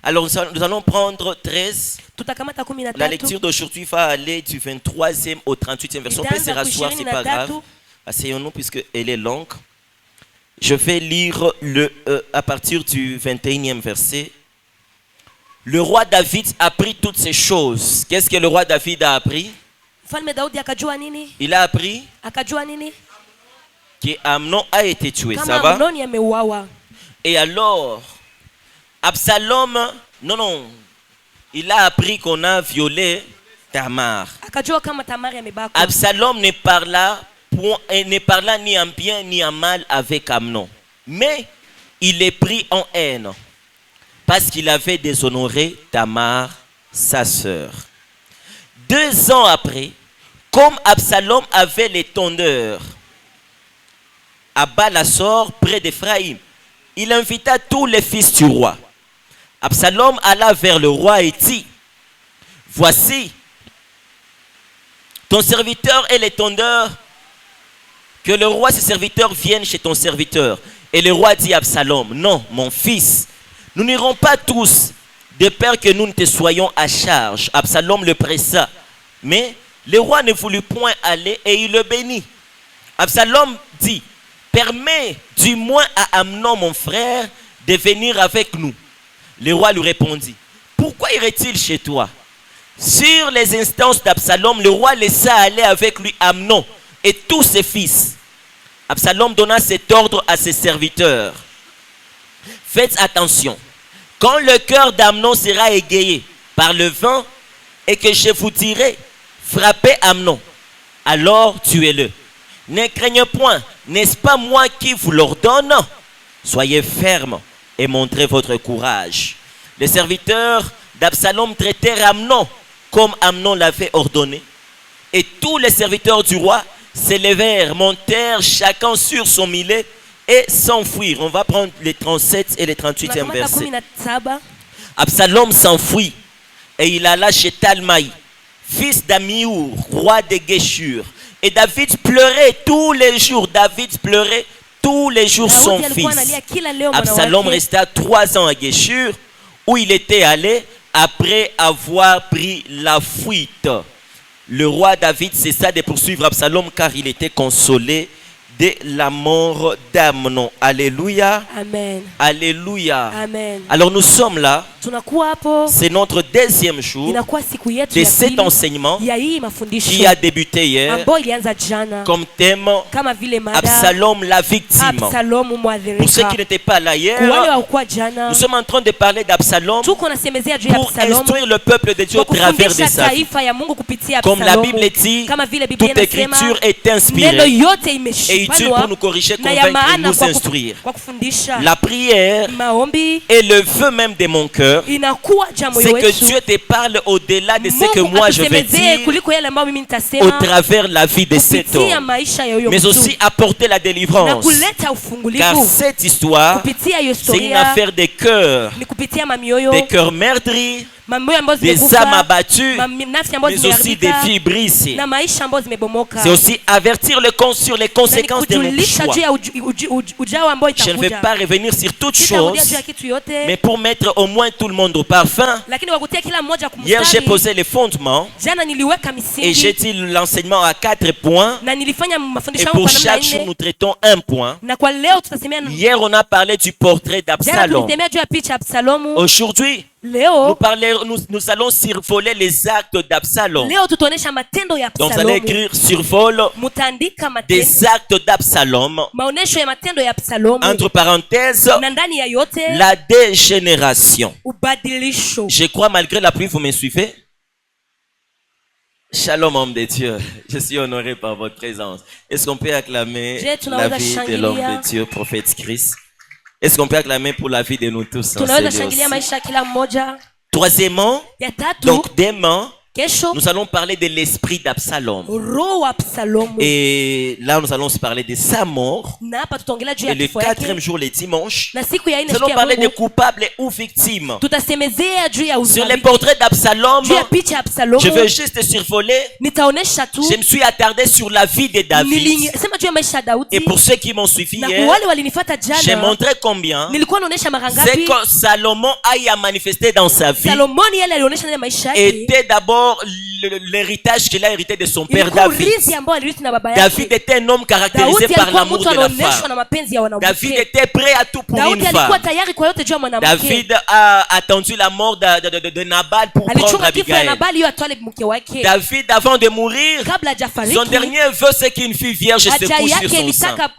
Alors nous allons prendre 13. Tutakamata 13. La lecture d'aujourd'hui va aller du 23e au 38e verset. On peut se rasseoir, c'est pas grave. Asseyons-nous puisqu'elle est longue. Je vais lire à partir du 21e verset. Le roi David a appris toutes ces choses. Qu'est-ce que le roi David a appris? Il a appris que Amnon a été tué. Ça va? Et alors, Absalom, non, il a appris qu'on a violé Tamar. Absalom ne parla ni en bien ni en mal avec Amnon. Mais il est pris en haine parce qu'il avait déshonoré Tamar, sa sœur. 2 ans après, comme Absalom avait les tondeurs à Balasor, près d'Éphraïm, il invita tous les fils du roi. Absalom alla vers le roi et dit: voici, ton serviteur et les tondeurs, que le roi et ses serviteurs viennent chez ton serviteur. Et le roi dit à Absalom: non, mon fils, nous n'irons pas tous, de peur que nous ne te soyons à charge. Absalom le pressa, mais le roi ne voulut point aller et il le bénit. Absalom dit: permets du moins à Amnon mon frère de venir avec nous. Le roi lui répondit: pourquoi irait-il chez toi? Sur les instances d'Absalom, le roi laissa aller avec lui Amnon et tous ses fils. Absalom donna cet ordre à ses serviteurs: faites attention, quand le cœur d'Amnon sera égayé par le vent et que je vous dirai: frappez Amnon, alors tuez-le. Ne craignez point, n'est-ce pas moi qui vous l'ordonne? Soyez fermes et montrez votre courage. Les serviteurs d'Absalom traitèrent Amnon comme Amnon l'avait ordonné. Et tous les serviteurs du roi se levèrent, montèrent chacun sur son millet et s'enfuirent. On va prendre les 37 et les 38e versets. Absalom s'enfuit et il alla chez Talmaï, fils d'Amiour, roi de Géshur. Et David pleurait tous les jours. David pleurait tous les jours son fils. Absalom resta 3 ans à Géshur, où il était allé après avoir pris la fuite. Le roi David cessa de poursuivre Absalom car il était consolé de la mort d'Amnon. Alléluia. Amen. Alléluia. Amen. Alors nous sommes là. C'est notre 2e jour de cet enseignement qui a débuté hier comme thème Absalom la victime. Pour ceux qui n'étaient pas là hier, nous sommes en train de parler d'Absalom pour instruire le peuple de Dieu au travers de sa vie. Comme la Bible dit, toute écriture est inspirée et utile pour nous corriger, convaincre et nous instruire. La prière et le vœu même de mon cœur, c'est que Dieu te parle au-delà de ce que moi je vais dire au travers la vie de cet homme, mais aussi apporter la délivrance, car cette histoire c'est une affaire de cœur, des cœurs meurtris, des âmes abattues, mais aussi des vies brisées. C'est aussi avertir le sur les conséquences de nos choix. Je ne vais pas revenir sur toutes choses, mais pour mettre au moins tout le monde au parfum. Hier j'ai posé les fondements et j'ai dit l'enseignement à 4 points, et pour chaque jour nous traitons un point. Hier on a parlé du portrait d'Absalom. Aujourd'hui nous allons survoler les actes d'Absalom. Donc vous allez écrire survol des actes d'Absalom, entre parenthèses, la dégénération. Je crois malgré la pluie vous me suivez. Shalom homme de Dieu, je suis honoré par votre présence. Est-ce qu'on peut acclamer la vie de l'homme de Dieu, prophète Christ? Est-ce qu'on peut acclamer pour la vie de nous tous? Troisièmement, donc demain, Kesho nous allons parler de l'esprit d'Absalom. roho wa Absalomu. Et là, nous allons aussi parler de sa mort. Na hapa tutaongelea juu Et ya le kifo quatrième yake. jour, le dimanche, Na siku ya 4 nous allons siku ya parler de Mungu coupables ou victimes. tutasemezea juu ya Sur les uzalimi. portraits d'Absalom, Juu ya picha ya Absalomu. je vais juste survoler. Nitaonesha tu. Je me suis attardé sur la vie de David. Sema juu ya maisha ya Daudi. Et pour ceux qui m'ont suivi Na hier, kwa wale walinifuata j'ai jana. montré combien Nilikuwa naonesha mara c'est ngapi que Salomon a manifesté dans sa vie Salomoni yale alionyesha ndani ya maisha yake. était d'abord l'héritage qu'il a hérité de son père Ilikuwa David. urithi ambao alirithi na baba yake. David était un homme caractérisé Daudi par alikuwa l'amour mtu de la anaoneshwa na femme. mapenzi ya David wanawake. était prêt à tout pour une Daudi alikuwa femme. tayari kwa yote juu ya mwanamke. David a attendu la mort de Nabal pour prendre Alichunga kifo ya Abigail. Nabali ili atwale mke wake. David, avant de mourir, Kabla son hajafariki, dernier vœu, c'est qu'une fille vierge se haja couche sur yake son sein. ilitaka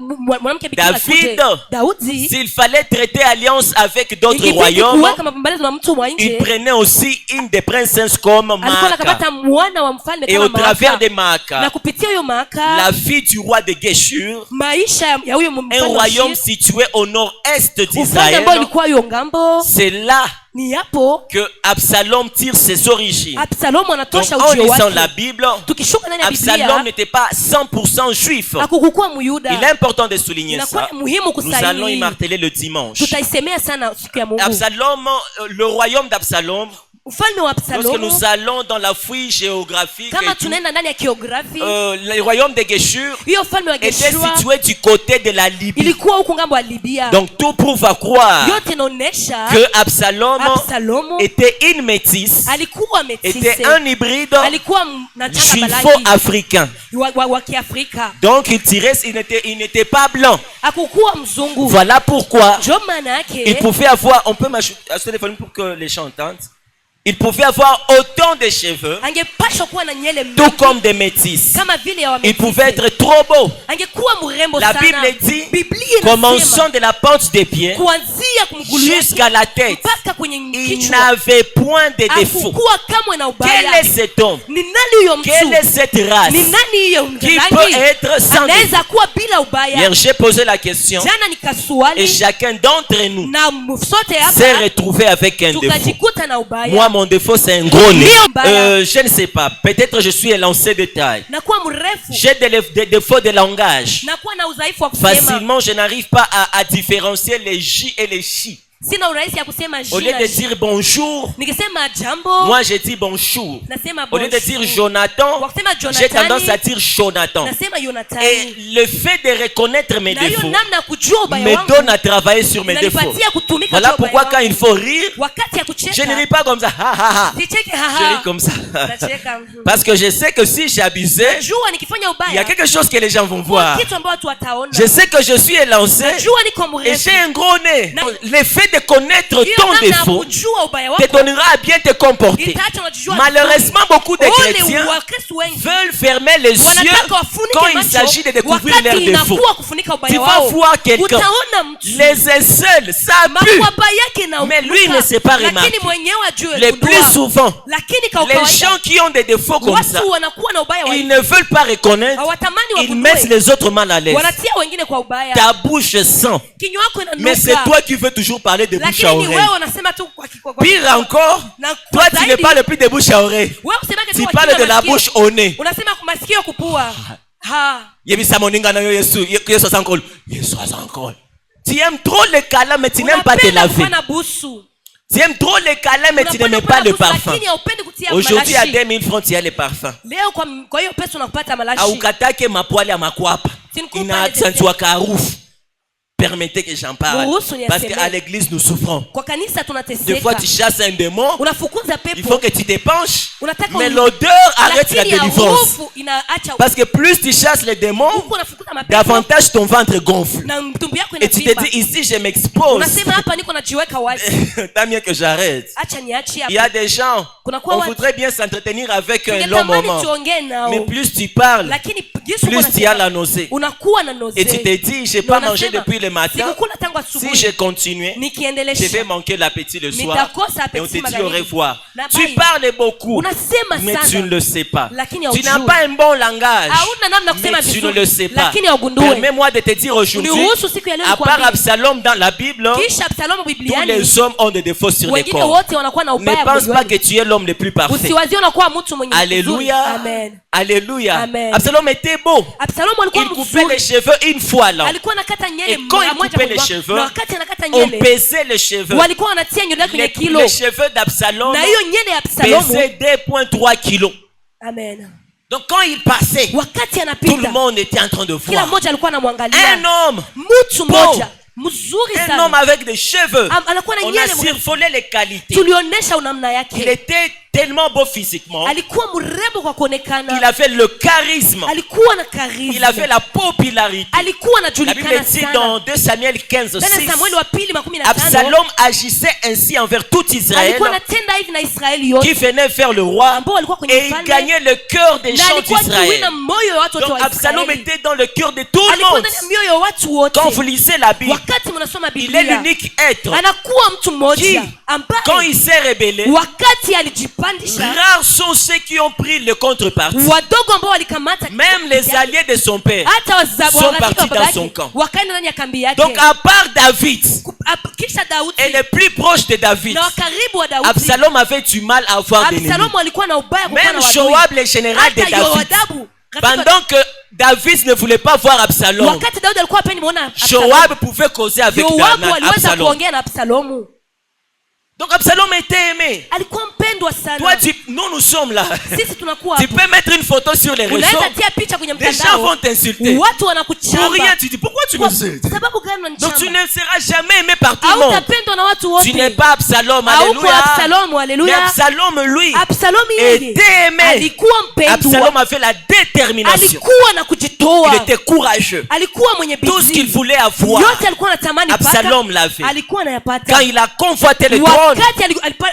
mwanamke bikira David, akuje. Daudi s'il fallait traiter alliance avec d'autres ikibidi royaumes, kuweka mapambano na mtu wa il nje, prenait aussi une des princesses comme alikuwa Maaka. anakamata mwana wa mfalme Et au kama travers Maaka. de Maaka, Na kupitia huyo Maaka, la fille du roi de Geshur, maisha ya huyo un mfalme wa royaume Shir, situé au nord-est ufalme d'Israël, ambao ilikuwa hiyo ngambo, c'est là ni hapo que Absalom tire ses origines. Absalomu Donc anatosha en ujio lisant wake. la Bible, Tukishuka ndani ya Absalom Biblia, n'était pas 100% juif. hakukuwa Myuda. Il est important de souligner Inakuwa ça. muhimu Nous allons y kusaini. marteler le dimanche. Tutaisemea sana siku ya Mungu. Absalom, le royaume d'Absalom, Ufalme wa lorsque Absalomu, nous allons dans la fouille géographique, kama et tout, tunaenda ndani ya geography, le royaume de Geshur hiyo ufalme wa était Geshua situé du côté de la Libye. ilikuwa huku ngambo wa Libya. Donc tout prouve à croire Yote inaonesha que Absalom Absalomu était une métisse, alikuwa était metise, un hybride alikuwa na changa balagi juifo-africain. wa Kiafrika, Donc il n'était pas blanc. hakukuwa mzungu. Voilà pourquoi Ndio maana il yake pouvait avoir, on peut m'ajouter le téléphone pour que les gens entendent. Il pouvait avoir autant de cheveux, angepashwa kuwa na nyele tout mingi comme des métis. kama vile ya Il pouvait wametise. être trop beau. Angekuwa mrembo La sana. Bible dit, Biblia commençant inasema de la pente des pieds kuanzia kumgulu jusqu'à la tête, mpaka kwenye il kichwa n'avait point de défaut. hakukuwa kamwe na Quel ubaya. est cet homme? Ni nani huyo Quelle est mtu? cette race Ni nani hiyo qui rangi? peut être sans défaut? Anaweza kuwa bila ubaya. Hier, j'ai posé la question Jana et nikaswali chacun d'entre nous na sote s'est hapa retrouvé avec un défaut. tukajikuta na ubaya. Moi, mon défaut, c'est un gros nez. Je ne sais pas. Peut-être je suis élancé de taille. Nakuwa mrefu. J'ai des défauts de langage. Nakuwa na udhaifu wa kusema. Facilement, je n'arrive pas à différencier les J et les Chi. Sina urahisi ya kusema Au lieu jina. de dire bonjour, Nikisema jambo, moi je dis bonjour. nasema Au lieu de bonjour. dire Jonathan, Kwa kusema j'ai tendance à Jonathani, dire Jonathan. nasema Yonathani. Et le fait de reconnaître mes Na hiyo défauts namna ya kujua ubaya me wangu donne à travailler sur mes défauts. inanipatia kutumika Voilà juu ya ubaya pourquoi quand wangu. il faut rire, Wakati ya je ne kucheka, ris pas comme ça. Ha, ha, ha. sicheke Je haha. ris comme ça. Nacheka. Parce que je sais que si j'abusais, Jua nikifanya il y a ubaya, quelque chose que les gens vont voir. kitu ambao watu wataona. Je sais que je suis élancé Jua niko et mrefu. j'ai un gros nez. Na- Le fait de connaître Hiyo ton namna ya défaut kujua ubaya te wako donnera à bien te comporter. itaacha unajua. Malheureusement, beaucoup de Ole chrétiens Wakristo wengi veulent fermer les yeux wanataka wafunike quand il macho s'agit de découvrir leurs wakati défauts. inakuwa kufunika Tu ubaya vas wao. voir quelqu'un, Utaona mtu les seuls, ça pue. makwapa yake na Mais lui ne s'est pas remarqué. lakini mwenyewe ajue Le kundua. plus souvent, Lakini kwa les kawaida gens qui ont des défauts comme ça, watu wanakuwa na ubaya wa ils ne veulent pas reconnaître, hawatamani ils wagundue. mettent les autres mal à l'aise. Wanatia wengine kwa ubaya. Ta bouche sent, Kinywa yako mais c'est inanuka. toi qui veux toujours parler de bouche à Lakini oreille. wewe unasema tu kwa Pire encore, na toi tu zaidi, ne parles plus de bouche à oreille. wewe usemake tu Tu kwa parles kinywa de la masikio. bouche au nez. Unasema kwa masikio kupua. Ha. Yebisa moninga na yo Yesu, Yesu azankol. Yesu azankol. Tu aimes trop le câlin mais tu n'aimes pas te Unapenda laver. kufanya busu. Tu aimes trop le câlin mais tu Unapenda n'aimes pas kufanya le busu, parfum. lakini haupendi kutia Aujourd'hui à malashi. 2000 francs tu as le parfum. Leo kwa hiyo pesa unapata malashi. Aukatake mapwali ya makwapa. Sinikupa Inaaccentuaka harufu. Permettez que j'en parle. Buhusu ni Parce aseme. qu'à l'église nous souffrons. Kwa kanisa Des tunateseka. fois tu chasses un démon, Unafukuza il pepo. faut que tu te penches. Unataka Mais uni- l'odeur arrête la lakini délivrance. harufu inaacha Parce que plus tu chasses les démons, huku unafukuza mapepo davantage ton ventre gonfle. na mtumbi yako Et tu te inavimba. dis ici je m'expose. Unasema hapa niko najiweka wazi. Tant mieux que j'arrête. Acha niachi Il y a hapa. des gens, Kuna kwa on watu voudrait bien s'entretenir avec un long tungetamani moment. tuongee nao. Mais plus tu parles, Lakini Yesu plus tu as la nausée. unakuwa na nausea. Et tu te dis, j'ai pas mangé depuis le matin, sikukula tangu si asubuhi je continuais, je vais nikiendelesha manquer l'appétit le soir. nitakosa Et on apeti te dit au magharibi revoir. na Tu bye. parles beaucoup, Unasema mais tu ne sana le sais pas. lakini Tu n'as haujui. pas un bon langage, hauna namna ya kusema mais tu ne vizuri le sais pas. lakini haugundue. Permets-moi de te dire aujourd'hui, Uniruhusu siku ya leo à part nikwambie, Absalom dans la Bible, kisha Absalomu tous Bibliani les hommes ont des défauts sur les wengine corps. wote wanakuwa na Ne ubaya pense pas que mwilini. tu es l'homme le plus parfait. Usiwazie unakuwa mtu mwenye mzuri. Alléluia. Amen. Alléluia. Amen. Absalom était beau. Absalomu alikuwa Il coupait les mzuri. cheveux une fois là. Alikuwa anakata nyele Et quand mara il moja coupait kwa les mwaka. cheveux, Na wakati anakata on nyele pesait les cheveux. walikuwa wanatia nywele yake kwenye kilo. Les cheveux d'Absalom Na hiyo nyele ya Absalomu, pesaient 2,3 kilos. amen, Donc quand il passait, wakati tout le anapita monde était en train de kila voir. mmoja alikuwa anamwangalia. Un homme, Mtu mmoja mzuri un homme sana avec des cheveux. anakuwa na On a nyele mrefu. survolé les qualités. Tulionyesha unamna Il yake. était tellement beau physiquement. Alikuwa mrembo kwa Il kuonekana. avait le charisme. Alikuwa na Il avait karisma. la popularité. Alikuwa La Bible anajulikana dit sana. dans 2 Samuel 15, Tena 6, Samueli wa pili 15 Absalom agissait ainsi envers tout Israël alikuwa anatenda hivi na Israeli qui yote venait vers le roi ambao walikuwa kwenye et il mfalme, gagnait le cœur des na gens alikuwa akiwina d'Israël. moyo wa watu wote Donc wa Absalom Israeli. était dans le cœur de tout le Alikuwa monde. ndani ya mioyo ya watu wote. Quand vous lisez la Bible, Wakati mnasoma il est Biblia, l'unique être anakuwa mtu qui, mmoja quand ambaye il s'est rebellé, wakati alijipandisha, rares sont ceux qui ont pris le contrepartie. wadogo ambao walikamata Même les alliés de son père hata sont warafiki partis wa baba dans son yake camp. wakaenda ndani ya kambi yake. Donc à part David Kisha Daudi et les plus proches de David, na wakaribu wa Daudi, Absalom avait du mal à avoir des ennemis. Absalomu alikuwa na ubaya kwa Même na Joab, le général de hata David, Yoadabu pendant que David ne voulait pas voir Absalom, wakati Daudi alikuwa hapendi muona Joab pouvait causer avec Yoabu aliweza Absalom. kuongea na Absalomu. Donc Absalom était aimé. Alikuwa mpendwa Toi, sana. nous sommes là. Sisi tunakuwa Tu hapo. peux mettre une photo sur les réseaux. Unaweza tia picha kwenye Les gens mtandao. vont t'insulter. Watu Pour wanakuchamba. rien, tu dis pourquoi tu me Kwa sais. sababu gani Donc tu unanichamba? ne seras jamais aimé par tout le monde. Hautapendwa na watu wote. Tu n'es pas Absalom, Hauko alléluia. Absalomu, Mais haleluya. Absalom, lui, Absalomu yeye était aimé. alikuwa Absalom mpendwa. avait la détermination. Alikuwa na kujitoa. Il était courageux. Alikuwa mwenye Tout ce qu'il bidii. voulait avoir, Yote alikuwa anatamani Absalom pata. l'avait. Alikuwa anayapata. Quand il a convoité le trône, Wakati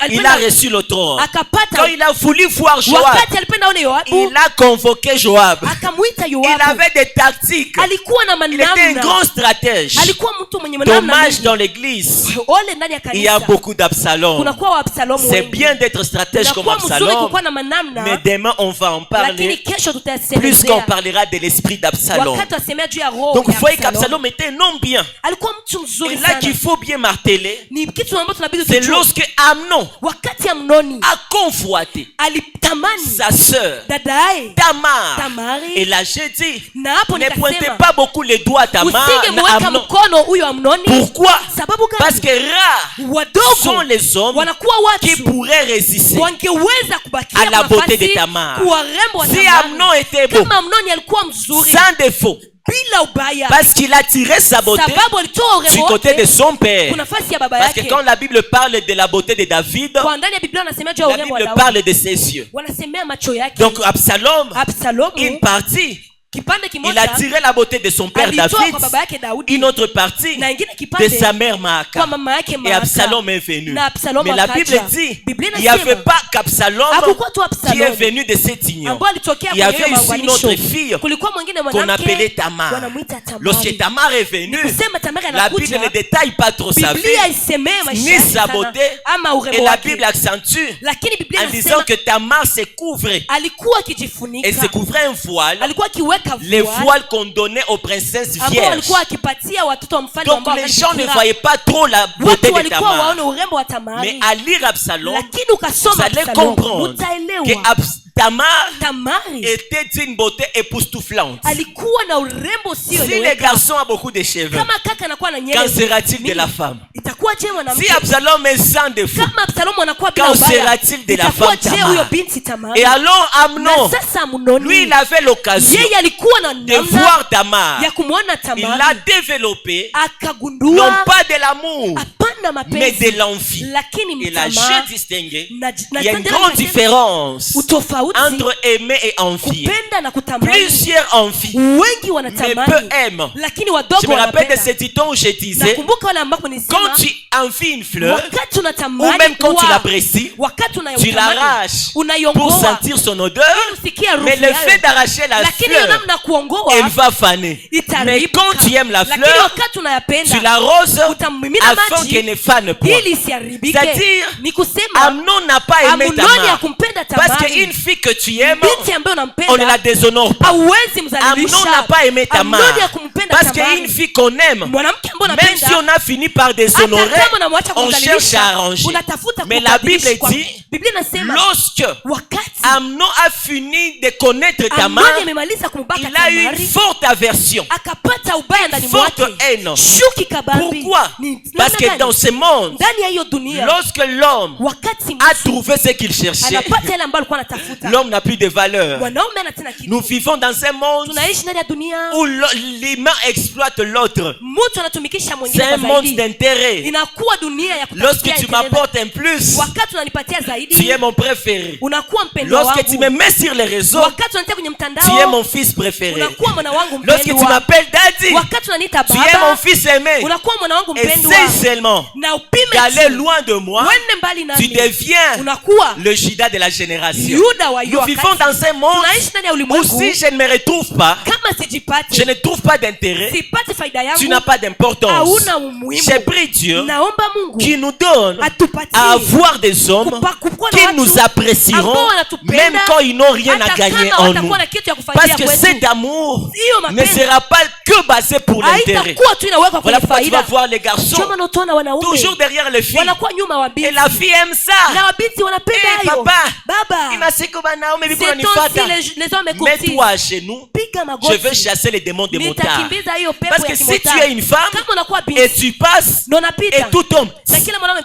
il a reçu le trône. akapata. Quand il a voulu voir Joab, Wakati alipenda aone Yoabu, il a convoqué Joab. akamuita Il Yoabu. avait des tactiques. Alikuwa na Il était un manamna. grand stratège. Alikuwa mtu mwenye manamna. Dommage, mingi. dans l'église, Ole ndani ya il y a kanisa. beaucoup d'Absalom. Kunakuwa wa Absalomu C'est wengi. bien d'être stratège comme Inakuwa mzuri Absalom, kukuwa na manamna. mais demain on va en Lakini parler kesho plus qu'on tutayasemezea. parlera de l'esprit d'Absalom. Wakati wasemea juu ya roho Donc ya vous voyez Absalomu. qu'Absalom était un homme bien. Alikuwa mtu Et mzuri là sana. qu'il faut bien marteler, Ni kitu ambacho tunabidi c'est tujue. lorsque Amnon Wakati Amnoni a convoité alitamani sa sœur dada yake Tamar. Tamari, Et là j'ai dit, na hapo ne pointez nikasema pas beaucoup les doigts à Tamar, usingemweka Amnon. mkono huyo Amnoni. Pourquoi? Sababu Parce gani? que rares sont Wadogo les hommes wanakuwa qui watu pourraient résister. wangeweza kubakia à la kwa beauté nafasi de Tamar. kuwa rembo wa Si Tamari. Amnon était beau, Kama Amnoni alikuwa mzuri sans défaut, bila ubaya, parce qu'il a tiré sa beauté sababu alitoa du urembo côté de wake son père. kuna nafasi ya baba Parce que yake. quand la Bible parle de la beauté de David, Kwa ndani ya Biblia wanasemea juu ya la urembo wa Bible Daudi, parle de ses yeux. wanasemea macho yake. Donc Absalom, une Absalomu partie, kipande il kimoja a tiré la beauté de son père alitoa David, kwa baba yake Daudi, une autre partie na ingine de kipande sa mère kwa Maaka. mama yake Et Maaka. Absalom est venu. Na Absalom Mais la akaja. Bible dit, Biblia il n'y avait inasema, pas qu'Absalom hakukuwa tu qui est Absalomu venu de cette union. ambao alitokea Il y kwenye avait hiyo ici une maunganisho. autre fille Kulikuwa mwingine qu'on mwanamke appelait Tamar. wanamuita Tamari. Lorsque Tamar est venu, Kusema Tamari la Bible anakuja, ne détaille pas trop sa vie, Biblia isemee maisha ni yake sa sana, beauté, ama et urembo la wake. Bible accentue Lakini Biblia en disant inasema que Tamar se couvrait alikuwa et se akijifunika, couvrait un voile, alikuwa akiweka les voile voiles qu'on donnait aux princesses ambao vierges. alikuwa akipatia watoto wa mfalme Donc ambao les wakati gens ne bikira. voyaient pas trop la beauté Watu de walikuwa Tamar. waone urembo wa Mais Tamari, à lire Absalom, lakini vous ukasoma allez Absalomu comprendre utaelewa que Tamar Tamari était d'une beauté époustouflante. alikuwa na urembo Si le usioeleweka. garçon a beaucoup de cheveux, Kama kaka anakuwa na qu'en nyele sera-t-il de mingi, la femme? itakuwa je mwanamke? Si Absalom est sans défaut, Kama Absalomu anakuwa bila qu'en ubaya, sera-t-il de la itakuwa femme je Tamar? huyo binti Tamari? et alors Na Amnon, sasa Amnoni, lui il avait l'occasion yeye alikuwa na de namna voir Tamar. ya kumwona Il l'a Tamari, développé, non akagundua pas de l'amour, hapana mais de l'envie. lakini Et là, mtamaa j'ai distingué. na- Il y a une natendea grande nasema, différence utofauti entre aimer et envier. kupenda na kutamani. Plusieurs envient, Wengi mais wanatamani peu aiment. lakini Je wadogo me rappelle de wanapenda. ce temps où je disais, Nakumbuka wale ambapo quand nisema tu envies une fleur, wakati ou unatamani même quand tu kuwa, l'apprécies, wakati tu unayotamani l'arraches pour unaiongoa sentir son odeur, usikie harufu mais le yayo. fait d'arracher la Lakini hiyo fleur, namna kuongoa elle va faner. Mais itaribuka. quand tu aimes la Lakini fleur, wakati unayapenda tu l'arroses utammimina afin maji qu'elle ne fane point. ili isiharibike. C'est-à-dire, Ni kusema Amnon n'a pas aimé Amunoni Tamar. hakumpenda Parce Tamari. qu'une fille que tu aimes, Binti ambaye on ne unampenda la déshonore pas. hauwezi Amnon mzalilisha. n'a pas aimé Tamar. Amnoni hakumpenda Parce Tamari. qu'une fille qu'on aime, Mwanamke ambaye même si on unapenda a fini par déshonorer, hata kama unamwacha on cherche kumdhalilisha, à arranger. unatafuta Mais la Bible kubadilisha. dit, Biblia inasema lorsque wakati Amnon a fini de connaître Tamar, Amnoni amemaliza kumbaka il a eu une Tamari forte aversion. akapata ubaya ndani Forte mwake, haine. shuki kabambi. Pourquoi? Ni Parce namna que gani? dans ce monde, Ndani ya hiyo dunia lorsque l'homme wakati a mtu trouvé ce qu'il cherchait, anapata yale ambayo alikuwa anatafuta, l'homme n'a plus de valeur. mwanaume ana tena kitu. Nous vivons dans un monde Tunaishi ndani ya dunia où l'humain exploite l'autre. mtu anatumikisha C'est mwingine un kwa monde zaidi. d'intérêt. Inakuwa dunia ya Lorsque kutafutia tu internet. m'apportes un plus, Wakati unanipatia tu es zaidi mon préféré. unakuwa mpendwa Lorsque tu me wangu. mets sur les réseaux, Wakati unanitia kwenye tu es mtandao mon fils préféré. unakuwa mwana wangu Lorsque tu mpendwa. m'appelles daddy, Wakati unaniita tu es mon baba fils aimé. unakuwa mwana wangu mpendwa. Essaye seulement Na upime d'aller chini. loin de moi, Uende mbali tu nami. deviens Unakuwa le Judas de la génération. Yuda wa hiyo Nous vivons wakati. dans un monde Tunaishi ndani ya où ulimwengu si je ne me retrouve pas, kama sijipati, je ne trouve pas d'intérêt, sipati faida tu yangu, n'as pas d'importance. hauna umuhimu. J'ai pris Dieu Naomba Mungu qui nous donne atupatie à avoir des hommes kukuwa na qui watu nous apprécieront ambao wanatupenda, même quand ils n'ont rien à hata gagner kama en nous. watakuwa na kitu ya kufanyia Parce que kwetu. cet amour Hiyo ne mapenzi sera pas que basé pour l'intérêt. haitakuwa tu inawekwa Voilà kwenye pourquoi tu vas faida. voir les garçons Choma na utaona wanaume toujours derrière les filles. wanakuwa nyuma wa binti. Et la fille aime ça. Na wabinti wanapenda Eh, hayo. papa, Baba, Inasiko banaume biko c'est nanifata. aussi les hommes écoutent. Mets-toi chez nous. Piga Je veux magoti. chasser les démons de motard. Nitakimbiza hiyo pepo Parce ya que si kimotari. tu es une femme Kama unakuwa et binti tu passes na unapita et tout tombe, na kila mwanaume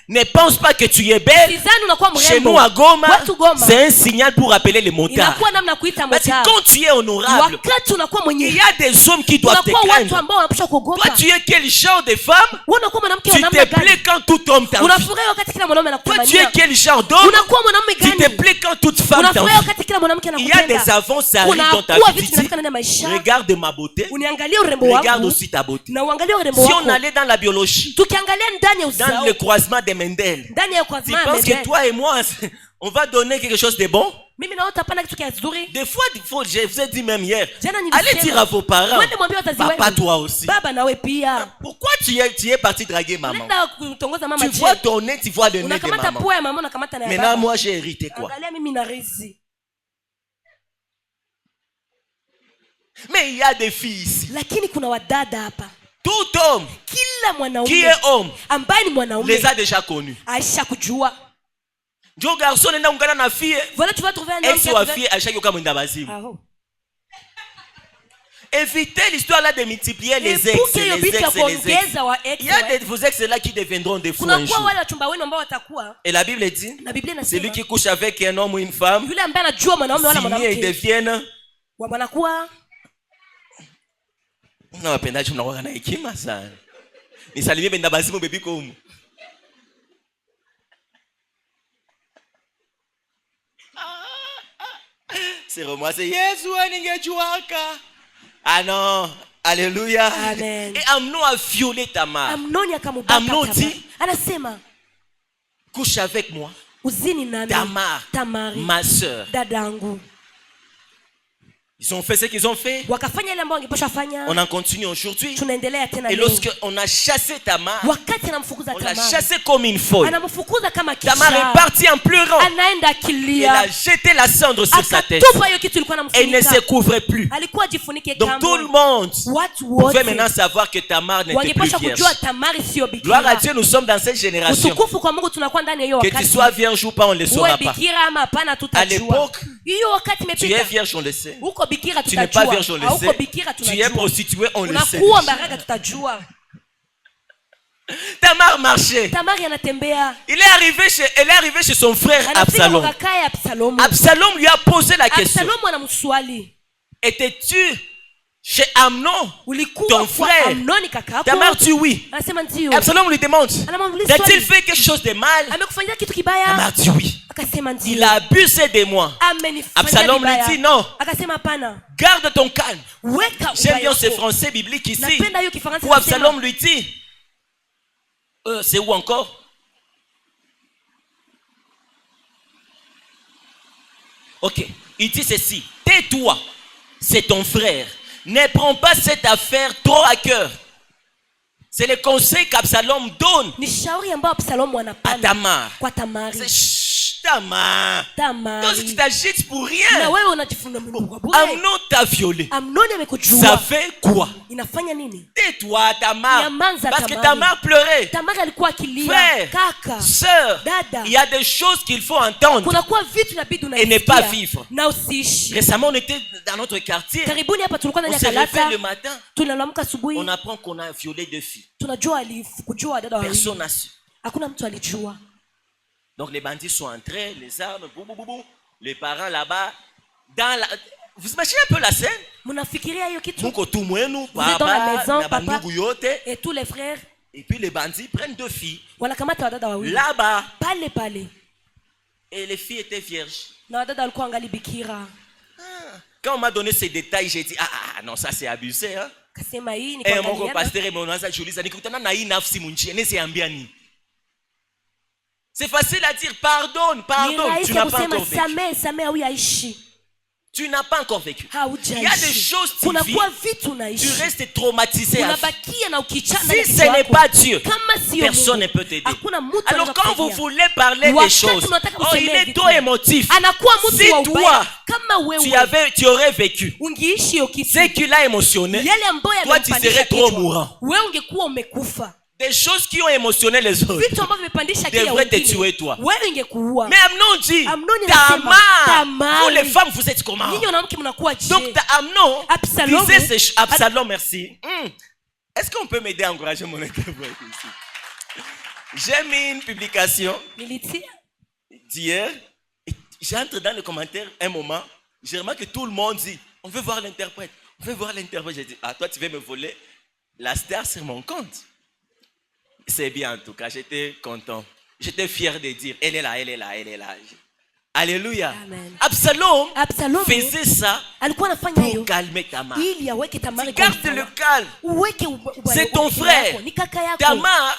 ne pense pas que tu es belle. sidhani unakuwa Chez mrembo. nous à Goma, Watu Goma c'est un signal pour appeler les motards. inakuwa namna kuita Parce que motari. quand tu es honorable, Wakati unakuwa il mwenye y a des hommes qui doivent te unakuwa watu craindre. ambao wanapaswa kuogopa. Toi, tu es quel genre de femme? Wewe unakuwa mwanamke wa Tu namna te gani? plais quand tout homme t'envie. Unafurahi wakati kila mwanaume Toi, tu es anakutamania. quel genre d'homme? Unakuwa mwanaume Tu te gani? plais quand toute femme Unafurahi t'envie. wakati kila mwanamke Il y a des anakupenda. avances qui arrivent dans ta Unakuwa vie. vitu Tu dis, vinafika ndani ya maisha. regarde ma beauté, Uniangalie urembo regarde wangu aussi ta beauté. na uangalie urembo Si on wako. allait dans la biologie, Tukiangalia ndani ya dans uzao, le croisement des Mendel, ndani ya tu kwazima ya penses que Mendel. toi et moi, on va donner quelque chose de bon? Mimi naona utapanda kitu kizuri. Des fois, je vous ai dit même hier, Jana nilisema, allez dire à vos parents, Mwende mwambie wazazi papa wenu. toi aussi. Baba nawe pia. Pourquoi tu es parti draguer maman? Nenda kutongoza mama Tu je. vois ton nez, tu vois le nez de Unakamata maman. pua ya mama unakamata na ya Maintenant, baba. moi, j'ai hérité quoi? Angalia mimi na rizi. Mais il y a des filles ici. Lakini kuna wadada hapa. Tout homme Kila qui mwanaume est homme ambaye ni mwanaume les a déjà connus. aisha kujua. Ndio garçon nenda ungana na fille. Voilà tu vas trouver un homme Ex wa fille ashaki kama mwenda bazimu. Ah oh. Évitez l'histoire là de multiplier les ex, Epuke hiyo les vitu ya ex, les ex. kuongeza wa ex. Il y a des vos ex là qui deviendront des fous Kuna un kwa jour. wale wachumba wenu ambao watakuwa Et la Bible dit, na Biblia celui inasema qui couche avec un homme ou une femme, yule ambaye anajua mwanaume wala signé ils mwanamke deviennent. wanakuwa Unawapendaje? Mnakuwa na hekima sana. Nisalimie benda bazimu bebi komu. C'est moi, c'est Yesu ningejuaka. Ah non, alléluia. Amen. Et Amnon a violé Tamar. Amnoni akamubaka Amnon Tamar. dit, Anasema couche avec moi, uzini nami Tamari ma sœur. dadangu. Ils ont fait ce qu'ils ont fait. Wakafanya ile ambayo wangepaswa fanya. On en continue aujourd'hui. Tunaendelea tena Et leo. lorsqu'on a chassé Tamar, Wakati anamfukuza on l'a Tamar. chassé comme une folle. Anamfukuza kama Tamar est kisha. partie en pleurant. Anaenda Elle a akilia. jeté la cendre sur sa tête. Akatupa hiyo kitu ilikuwa Elle ne se namfunika. couvrait plus. Alikuwa ajifunike Donc tout le kama. monde Watu pouvait wote maintenant savoir que Tamar n'était plus wangepaswa vierge. kujua Tamari sio Gloire à bikira. Dieu, nous sommes dans cette génération. Utukufu kwa Mungu tunakuwa ndani ya hiyo Que tu wakati. sois vierge ou pas, on ne le Uwe saura pas. bikira ama hapana À tutajua. l'époque, Hiyo wakati tu es imepita. vierge, on le sait. Uko bikira Tu n'es pas tutajua. vierge, on le Hauko sait. bikira Tu es tunajua. prostituée, on le sait. Unakuwa mbaraga tutajua. Tamar marchait. Tamari anatembea. Elle est arrivée chez son frère Anafika Absalom. kwa kaka ya Absalomu. Absalom lui a posé la question. Absalomu anamswali. Étais-tu chez Amnon, ulikuwa ton kwa frère. Amnoni kaka yako. Tamar dit oui. Anasema ndio. Absalom lui demande, Anamuuliza a-t-il swali. fait quelque chose de mal? Amekufanyia kitu kibaya? Tamar dit oui. Akasema ndio. Il a abusé de moi. Amenifanyia Absalom lui vibaya. dit non. Akasema hapana. Garde ton calme. Weka J'aime bien ubaya ce wako. français biblique ici. Napenda hiyo Kifaransa. Pour Absalom lui dit, c'est où encore? Ok, il dit ceci, tais-toi, c'est ton frère. Ne prends pas cette affaire trop à cœur. C'est le conseil qu'Absalom donne Ni shauri ambayo Absalomu à anapana Tamar. kwa Tamari. C'est chut, Tamar. Tamari. Donc tu t'agites pour Na rien. wewe unajifunda mimi kwa bure. Amnon t'a violé. Amnoni Ça amekujua. fait quoi? Inafanya nini? Tais-toi, Tamar. Nyamanza, Parce que Tamari. Tamar pleurait. Tamari alikuwa akilia. Frère, Kaka. sœur, Dada. il y a des choses qu'il faut entendre. Kuna kuwa vitu inabidi Et ne pas unaisikia vivre. na usiishi. Récemment, on était dans notre quartier. Karibuni hapa tulikuwa ndani On ya se réveille Kalata. le matin. Tunalamuka asubuhi. On apprend qu'on a violé 2 filles. Tunajua alikujua dada wawili. Personne n'a su. Hakuna mtu alijua. Donc les bandits sont entrés, les armes, bou, bou, bou, bou. Les parents là-bas. Dans la... Vous imaginez un peu la scène? Mnafikiria hiyo kitu? Muko tu mwenu, Vous êtes dans la papa, maison, na papa. bandugu yote. Et tous les frères Et puis les bandits prennent 2 filles wanakamata wadada wawili. là-bas. Pale pale. Et les filles étaient vierges. Na wadada walikuwa angali bikira. Quand on m'a donné ces détails, j'ai dit, ah non, ça c'est abusé. Hein? Kasema hii ni Eh, mon kuangaliana. pasteur, mon anza Julisa, nikutana na hii nafsi munchi, nese ambia ni. C'est facile à dire, pardonne, Ni pardonne. Tu rahisi n'as ya pas encore kusema vécu. samee au yaishi. Tu n'as pas encore vécu. Haujaishi. Il y a des choses tu Kuna vis, kuwa vitu tu unaishi. restes traumatisé. à vie. Unabakia na ukichana Si ndani ya ce kichwa n'est yako. pas Dieu, Kama sio personne ne Mungu, peut t'aider. hakuna mtu Alors anaweza quand vous kusaidia. voulez parler des Wakati choses, unataka oh, il kusemea est vitu, trop émotif. anakuwa mtu Si wa toi, ubaya. Kama wewe Tu aurais vécu ungeishi hiyo kitu, ce qui l'a émotionné, yale ambayo toi tu yamempandisha serais trop kichwa, mourant. wewe ungekuwa umekufa. Des choses qui ont émotionné les autres Vitu ambavyo vimepandisha kile devraient te wengine, tuer toi. wewe ingekuua. Mais Amnon dit, Amnoni anasema, Tamar, vous les femmes vous êtes comment? Nyinyi wanawake mnakuwa je? Donc Amnon Absalom, disait Absalom, merci. Est-ce qu'on peut m'aider à encourager mon interprète ici? J'ai mis une publication nilitia d'hier. J'entre dans les commentaires un moment. J'ai remarqué que tout le monde dit, on veut voir l'interprète. On veut voir l'interprète. J'ai dit, ah toi tu veux me voler la star sur mon compte. C'est bien en tout cas, j'étais content. J'étais fier de dire, elle est là, elle est là, elle est là. Alléluia. Amen. Absalom faisait ça alikuwa anafanya pour hiyo calmer Tamar. ili aweke Tamari kwa Garde le sawa. calme. Uweke C'est ton frère. Ni kaka yako.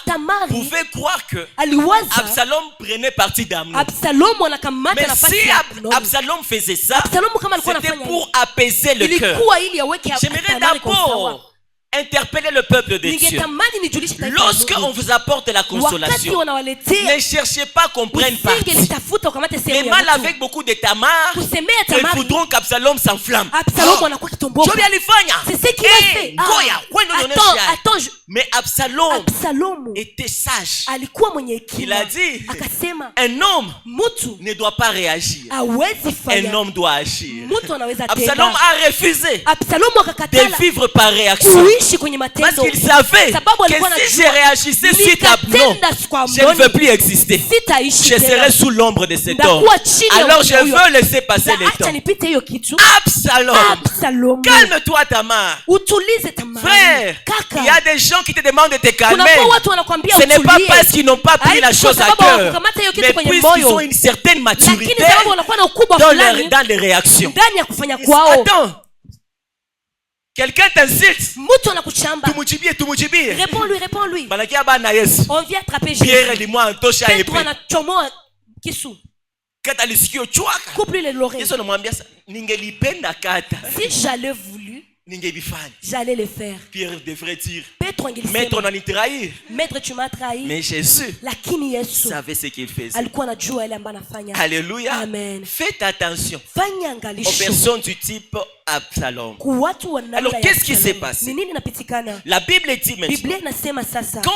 Tamar pouvait croire que aliwaza Absalom prenait parti d'Amnon. Absalomu anakamata Mais nafasi si ya Amnoni. Absalom faisait ça, Absalomu kama alikuwa c'était anafanya pour apaiser le cœur. ilikuwa ili aweke J'aimerais Tamari kwa sawa. d'abord interpeller le peuple de Dieu. Ningetamani nijulishe taifa la Lorsque Mungu. on vous apporte la Wakati consolation, wanawaletea ne cherchez pas qu'on prenne parti. usingelitafuta ukamate Les sehemu ya mal mtu. avec beaucoup de Tamar, Kusemea ils Tamari, voudront qu'Absalom s'enflamme. Absalomu anakuwa kitomboka. Jobi alifanya. C'est ce qu'il a fait. Goya, kwenda Attends, unaonyesha. attends, Mais Absalom Absalomu était sage. alikuwa mwenye Il hekima. a dit, Akasema un homme mtu ne doit pas réagir. hawezi Un fanya. homme doit agir. Mtu anaweza Absalom tenda. a refusé Absalomu de akakatala vivre par réaction. kuishi kwenye Parce matendo. qu'il savait Sababu alikuwa que si anajua, je réagissais suite à Absalom, nikatenda kwa je ne Amnoni, veux plus exister. sitaishi Je tena. serai sous l'ombre de cet homme. Ndakuwa chini ya Alors mtu je huyo. veux laisser passer Na le acha temps. nipite hiyo kitu. Absalom, Absalomu, calme-toi Tamar. utulize Tamari. Frère, Kaka, il y a des gens qui te demandent de te calmer. kunakuwa watu wanakwambia Ce n'est pas utulie. parce qu'ils n'ont pas pris la Haiko chose à sababu cœur, hawakukamata hiyo kitu mais kwenye puisqu'ils moyo. ont une certaine Lakini maturité sababu wanakuwa na ukubwa dans, fulani dans les réactions. ndani ya kufanya kwao. Attends, quelqu'un t'insulte, Mtu anakuchamba, tumujibie. réponds-lui. Banakia bana Yesu. On vient attraper Pierre Jésus. limwa antosha Petro épée. anachomoa kisu. Kata lisikio chwaka. Coupe-lui l'oreille. Yesu anamwambia ningelipenda kata. Si j'allais voulu, Ningelifanya. j'allais le faire. Pierre devrait dire, Petro maître, angelisema, on a trahir. maître tu m'as trahi. Mais Jésus Lakini Yesu savait ce qu'il faisait. alikuwa anajua yale ambayo anafanya. Alléluia. Amen. Faites attention Fanya aux angalisho personnes du type Absalom. kwa watu wa namna Alors, ya qu'est-ce qui Absalomu. s'est passé? Ni nini inapitikana? La Bible dit maintenant, Biblia inasema sasa, quand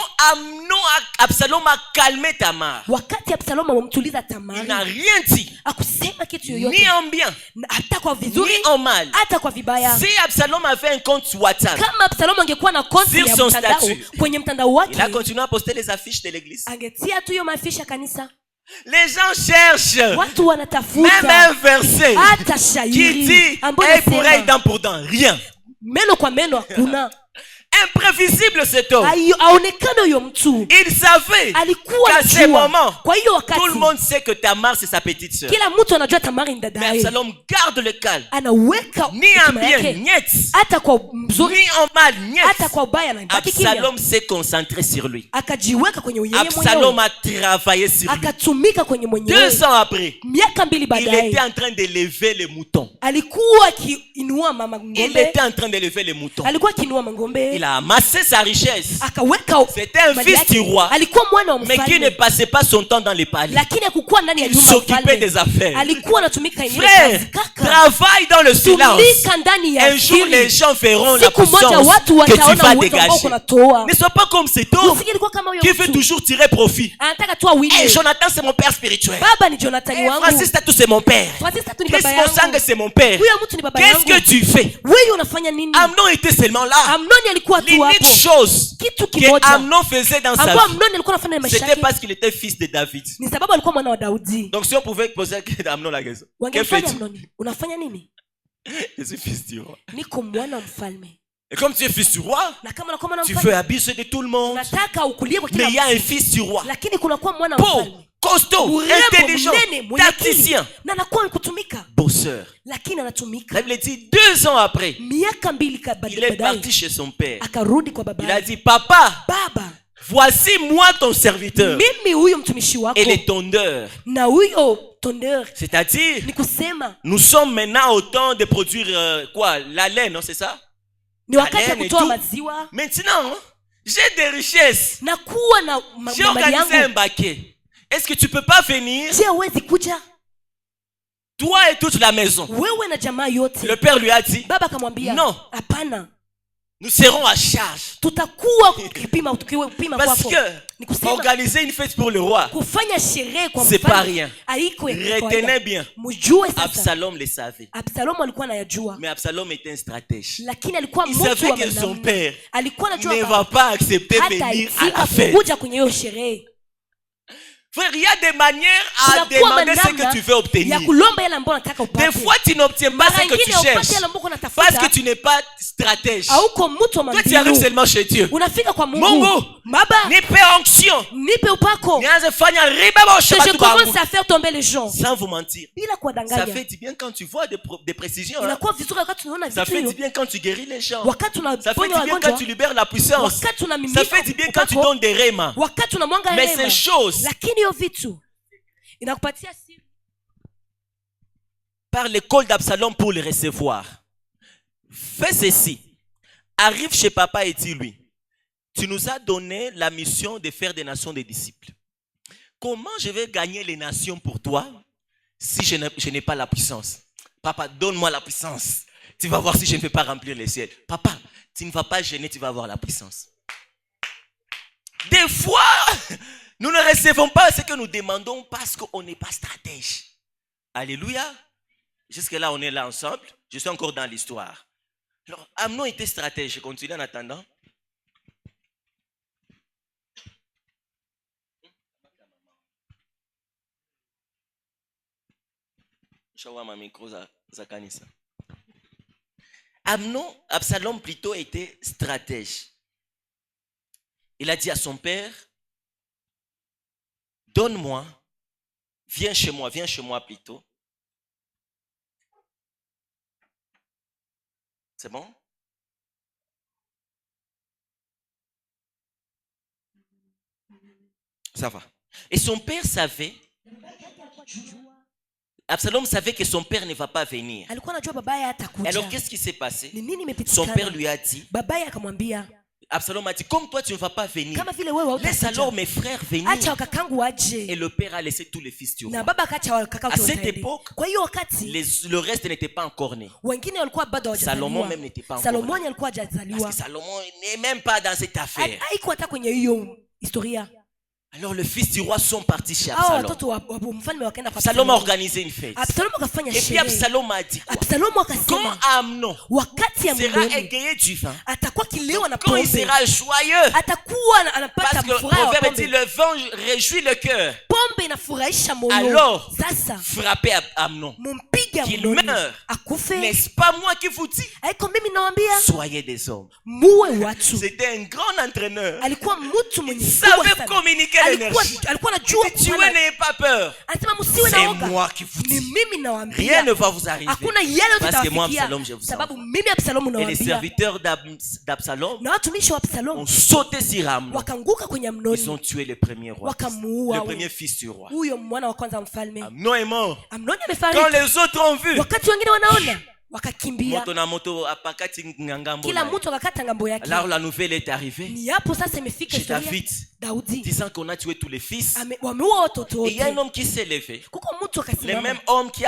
Absalom a calmé Tamar, wakati Absalomu amemtuliza il Tamari, n'a rien dit, akusema kitu ni yoyote, en bien, na hata kwa vizuri ni en mal. hata kwa vibaya. Si Absalom avait un compte WhatsApp, Kama Absalomu angekuwa na konti Sur ya son mtandao, statut. kwenye mtandao wake, il a continué à poster les affiches de l'église. angetia tu hiyo maafisha kanisa. Les gens cherchent Watu même wanatafuta un verset hata qui shairi dit ambayo œil pour œil, inasema dent pour dent. Rien. meno kwa meno hakuna. Imprévisible cet homme. Aonekane huyo mtu Il savait alikuwa qu'à ce anajua. moment, Kwa hiyo tout le wakati monde sait que Tamar c'est sa petite sœur. kila mtu anajua Tamari ni Mais dada yake, Absalom garde le calme. anaweka Ni en hekima bien, yake, niet. hata kwa mzuri Ni en mal, niet. hata kwa ubaya, anabaki kimya, Absalom s'est concentré sur lui. akajiweka kwenye yeye Absalom mwenyewe, a travaillé sur lui. akatumika kwenye 2 mwenyewe. ans après, Miaka mbili il baadaye était en train d'élever les moutons. alikuwa akiinua mama Il ng'ombe, était en train d'élever les moutons. alikuwa akiinua mang'ombe, Il a amassé sa richesse. akaweka C'était un mali fils yake. du roi, Alikuwa mwana wa mais qui ne mfalme, passait pas son temps dans les palais. lakini hakukuwa ndani ya Il nyumba ya s'occupait des mfalme, affaires. alikuwa anatumika yenyewe Frère, kazi. Kaka, travaille dans le silence. tumika ndani ya Un jour, les siri. gens verront la Siku moja puissance watu que tu wataona vas uwezo ambao dégager. kunatoa. Ne sois pas comme cet homme Usije ilikuwa kama huyo qui veut mtu toujours tirer profit. anataka tu awinde. Hey, Jonathan, c'est mon père spirituel. Baba ni Jonathan Hey, wangu, Francis Tatou, c'est mon père. Francis Tatu ni Chris baba Monsang, yangu, c'est mon père. huyo mtu ni baba Qu'est-ce yangu. que tu fais? Wewe unafanya nini? Amnon était seulement là. Amnoni alikuwa tu L'unique hapo. chose Kitu que kimoja Amnon faisait dans sa ambao vie, Amnoni alikuwa anafanya na maisha c'était yake parce qu'il était fils de David. ni sababu alikuwa mwana wa Daudi. Donc si on pouvait poser à Amnon la question, que Wangemfanya fais-tu? Amnoni, unafanya nini? Je suis fils du roi. Niko mwana wa mfalme. Et comme tu es fils du roi, Na kama unakuwa mwana wa tu veux mfalme, abuser de tout le monde. unataka ukulie kwa Mais il y kila a un mtu, fils du roi. lakini kuna kuwa mwana wa Beau, mfalme, costaud, urembo, intelligent, mnene, mwenye akili, tacticien, na anakuwa kutumika, bosseur. lakini anatumika. La Bible dit 2 ans après, Miaka mbili il est baadaye parti chez son père. akarudi kwa baba Il a yake. dit, papa, Baba, voici moi ton serviteur mimi huyo mtumishi wako et les tondeurs. na huyo tondeur, C'est-à-dire, ni kusema nous sommes maintenant au temps de produire quoi? La laine, non, c'est ça? ni wakati wa Laine et kutoa tout. maziwa Maintenant, j'ai des richesses. na kuwa na J'ai mali organisé un yangu. baquet. Est-ce que tu peux pas venir, Je, huwezi kuja toi et toute la maison? wewe na jamaa yote? Le père lui a dit, Baba akamwambia Non. hapana, nous serons à charge. tutakuwa tukipima Parce kwako. que Ni kusema organiser une fête pour le roi, kufanya sherehe kwa c'est pas mfalme rien. haiko ya kawaida. Retenez bien, Mjue sasa, Absalom le savait. Absalomu alikuwa anayajua, Mais Absalom était un stratège. lakini alikuwa Il mtu savait wa que son namna. père Alikuwa ne anajua va pas accepter hata venir à la itika fête. kuja kwenye hiyo sherehe. Frère, il y a des manières à Kunakuwa demander ce namna que tu veux obtenir. ya kulomba yale ambayo unataka upate. Des fois, tu n'obtiens pas Mara ce que tu ingine upate cherches yale ambayo parce unatafuta, que tu n'es pas stratège. hauko mtu wa Toi, tu arrives mambo. seulement chez Dieu. Unafika kwa Mungu. Mungu, Baba, nipe onction. nipe upako. Nianze fanya riba bo Que shaba je tu bangu. commence à faire tomber les gens. Sans vous mentir. Bila Ça kuwadanganya. fait du bien quand tu vois des précisions. Hein. Inakuwa vizuri wakati tunaona Ça vitu fait du hivyo. bien quand tu guéris les gens. Wakati Ça fait tunaponya du bien quand wagonjwa. tu libères la puissance. Wakati tunamimina Ça fait du bien quand tu upako. donnes des rémas. Wakati tunamwanga Mais rehema. ces choses, Lakini hiyo vitu inakupatia siri. par l'école d'Absalom pour les recevoir. Fais ceci. Arrive chez papa et dis-lui, tu nous as donné la mission de faire des nations des disciples. Comment je vais gagner les nations pour toi si je n'ai pas la puissance? Papa, donne-moi la puissance. Tu vas voir si je ne vais pas remplir les ciels. Papa, tu ne vas pas gêner, tu vas avoir la puissance. Des fois, nous ne recevons pas ce que nous demandons parce qu'on n'est pas stratège. Alléluia. Jusque-là, on est là ensemble. Je suis encore dans l'histoire. Alors, Amnon était stratège. Je continue en attendant. Absalom plutôt était stratège. Il a dit à son père, donne-moi, viens chez moi plutôt. C'est bon? Ça va. Et son père savait, Absalom savait que son père ne va pas venir. Alikuwa anajua babaye hatakuja. Alors qu'est-ce qui s'est passé? Ni nini Son imepitikana? père lui a dit, Babaye akamwambia, Absalom a dit, comme toi tu ne vas pas venir, kama vile wewe laisse alors hautakuja, mes frères venir. acha wakakangu Et waje. le père a laissé tous les fils du Na roi. baba akacha wakaka À cette wote. époque, Kwa hiyo wakati le reste n'était pas encore né. wengine walikuwa bado Salomon hawajazaliwa. même n'était pas encore Salomoni né. alikuwa Parce hajazaliwa. que Salomon n'est même pas dans cette affaire. Haiko hata kwenye hiyo historia. Alors les fils du roi sont partis chez Hao Absalom. watoto wa mfalme wakaenda kwa Absalom a Absalomu. organisé une fête. Absalomu akafanya Et puis sherehe. Absalom a dit quoi? Absalomu Quand akasema Amnon wakati ya sera Mungu égayé du vin, atakuwa kilewa na quand il pombe, sera joyeux, atakuwa anapata parce que le furaha ya proverbe dit pombe. le vin réjouit le cœur. Pombe inafurahisha moyo. Alors, Sasa frappez Amnon. mumpige apige qu'il Amnoni meure. akufe. N'est-ce pas moi qui vous dis? Haiko mimi nawambia Soyez des hommes. muwe watu. C'était un grand entraîneur. Alikuwa mtu mwenye Il nguvu savait sana. communiquer l'énergie. Alikuwa anajua Il dit, tuez, kupana. n'ayez pas peur. Anasema msiwe na C'est oga. moi qui vous Ni dis. mimi Rien nawambia. ne va vous arriver. Hakuna yale Parce que moi, tutawafikia. Absalom, je vous Sababu envoie. mimi Absalomu Et les nawambia. serviteurs d'Absalom Na watumishi wa ont Absalomu sauté sur Amnon. wakanguka kwenye Ils ont Amnoni. tué le premier roi. Wakamuua Le premier fils du roi. huyo mwana wa kwanza mfalme. Amnon est mort. Amnoni Quand amefariki. les autres ont vu, Wakati wengine wanaona wakakimbia. moto na moto apakati ngangambo. Kila mtu akakata ngambo yake. Alors la nouvelle est arrivée Ni hapo sasa imefika chez historia. David, Daudi disant qu'on a tué tous les fils. wameua watoto Et il y a un wote. homme qui s'est levé. Kuko mtu Le akasimama. même homme qui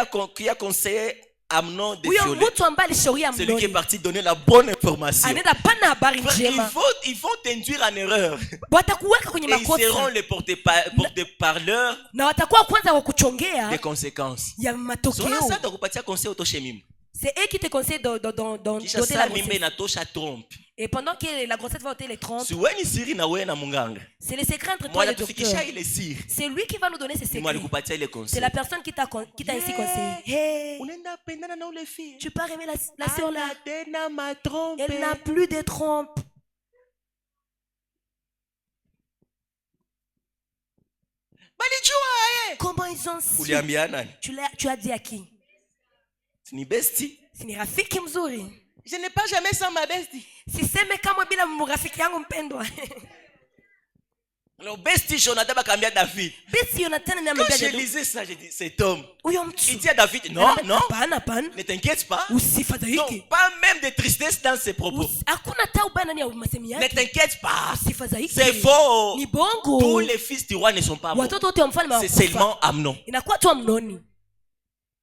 a conseillé Amnon de Huyo violer. mtu ambaye alishauri C'est lui qui est Amnoni parti donner la bonne information. anaenda pana habari Frère, njema. ils vont t'induire en erreur. Watakuweka kwenye Et ils seront makosa les porte-parleurs na watakuwa kwanza wa kuchongea des conséquences. ya Sona matokeo. sasa takupatia conseil utoshe mimba. C'est eux qui te conseillent Kisha d'ôter la saa mimba grossesse. inatosha trompe. Et pendant que la grossesse va ôter les trompes, Siweni siri na wewe na munganga. c'est le secret entre toi Moi et le docteur. natufikisha ile siri. C'est lui qui va nous donner ces Ni secrets. mwalikupatia ile C'est conseil. la personne qui t'a ainsi conseillé. Hey, Unaenda pendana na ule fille. tu peux aimer la sœur là. Tena ma trompe. Elle n'a plus de trompes. Balijua Comment ils ont su? Uliambia nani? Tu as dit à qui? Ni bestie. Si ni rafiki mzuri. Je n'ai pas jamais sans ma bestie. Siseme kama bila rafiki yangu mpendwa. Alors bestie Jonathan bakambia David. Basi Jonathan Quand anamwambia j'ai David, lisé ça, j'ai dit cet homme. huyo Il mtu. dit à David, non, non, Hapana, hapana. ne t'inquiète pas. Usifadhaike. Non, pas même de tristesse dans ses propos. Hakuna tauba ndani ya masemi Ne yake. t'inquiète pas. Usifadhaike. C'est faux. Ni Tous bongo. les fils du roi ne sont pas morts. Watoto wote wa mfalme C'est hawakufa. seulement Amnon. Inakuwa tu Amnoni.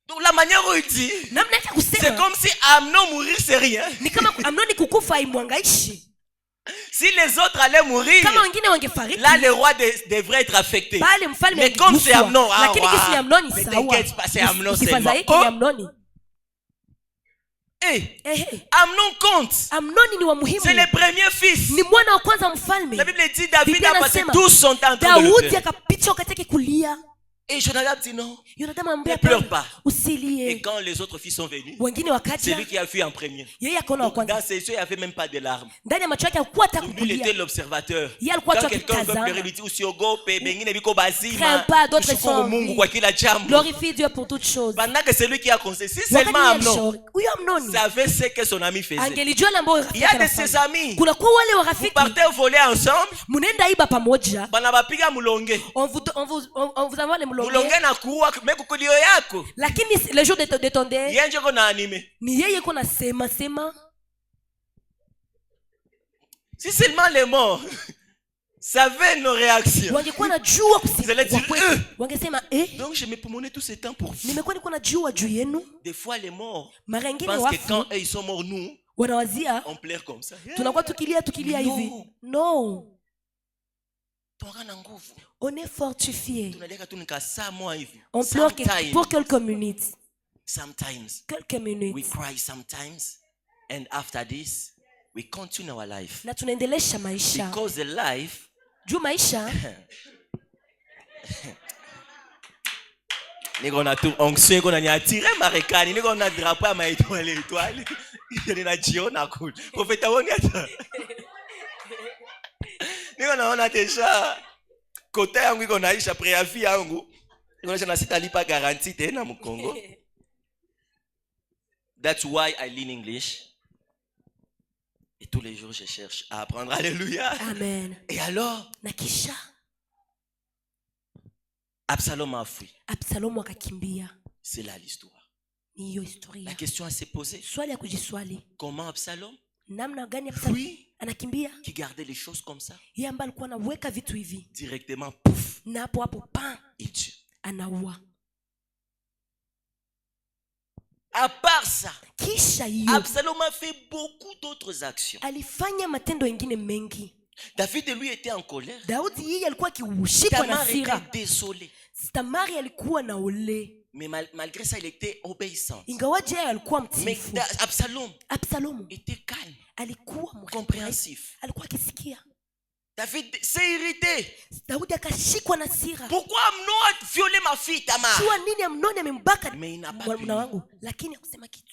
Donc la manière où il dit, Namna yake c'est kusema comme si Amnon mourir, c'est rien. ni kama Amnoni kukufa haimwangaishi. Si les autres allaient mourir, Kama wengine wangefariki, là le roi devrait être affecté. pale mfalme Mais comme c'est angeguswa. Amnon, ah, Lakini kisi ni Amnoni ne sawa. t'inquiète pas, c'est Amnon Usifadhaike, seulement. ni Amnoni. Eh, Ehe. Amnon compte. Amnoni ni wa muhimu. C'est le premier fils. Ni mwana wa kwanza mfalme. La Bible dit David Biblia a passé inasema, tout son temps en train de le Daudi faire. akapitia wakati yake kulia. Et Jonathan dit non. Jonathan amwambia Ne pleure hapana, pas. Et usilie. quand les autres fils sont venus, Wengine c'est wakaja, lui qui a fui en premier. yeye akaona wa Donc, dans kwanza. ses yeux, il n'y avait même pas de larmes. Ndani ya macho yake hakuwa hata Donc, lui, il était kulia. l'observateur. Yeye alikuwa Quand tu quelqu'un veut akitazama. pleurer, lui dit usiogope, bengine biko bazima. Crains pas, d'autres Tushukuru sont en Mungu vie. kwa kila jambo. Glorifie Dieu pour toutes choses. Pendant que c'est lui qui a conseillé, si Wakati seulement yeye Amnon alishauri, huyo Amnoni savait ce que son ami faisait. angelijua lambo Il y a de ses amis. kuna kwa wale wa Vous rafiki partez voler ensemble, mnaenda iba pamoja, bana bapiga mulonge. on vous envoie les mulonge, Mulonge na kuua mekukulio yako. lakini le jour de ton deuil Yeye ndio na anime. ni yeye kuna sema Si seulement les morts savaient nos réactions. wangekuwa najua Vous allez dire, kwetu, wangesema Donc je me promenais tout ce temps pour vous. nimekuwa niko najua juu yenu. Des fois les morts Mara nyingine parce que wafu quand eux, ils sont morts, nous, wanawazia on pleure comme ça. tunakuwa tukilia No. hivi. No, Tunaona nguvu. on est fortifié. Tunadeka tu nika saa moja hivi. On pleure Sometimes, pour quelques minutes. we Quelques minutes. cry sometimes, and after this, we continue our life. Na tunaendelesha maisha. Because the life, Juu maisha niko na tu onction, niko na niatire Marekani, niko na drapeau ya étoile. Ninajiona cool. Profeta woni hata. Niko naona deja kota yangu iko naisha préavis yangu. Niko na sitalipa garantie tena mu Congo. That's why I learn English. Et tous les jours je cherche à apprendre. Alléluia. Amen. Et alors, Na kisha Absalom a fui. Absalomu akakimbia. C'est là l'histoire. Ni hiyo La historia. question à se poser, Swali ya kujiswali, comment Absalom, namna gani Absalomu oui, anakimbia? qui gardait les choses comme ça, Yeye ambaye alikuwa anaweka vitu hivi directement, pouf, na hapo pan il tue. anaua. À part ça, Kisha hiyo Absalom a fait beaucoup d'autres actions. alifanya matendo mengine mengi. David, lui, était en colère. Daudi yeye alikuwa akiushikwa na Tamar était hasira. désolé. Tamari alikuwa na ole, Mais malgré ça, il était obéissant. ingawaje yeye alikuwa Mais mtiifu. Absalom Absalomu était calme, alikuwa mrefu, compréhensif. alikuwa akisikia. David s'est irrité. Daudi akashikwa na hasira. Pourquoi Amnon a violé ma fille Tamar? Jua nini Amnoni amembaka Mais il n'a pas mwana wangu, lakini hakusema kitu.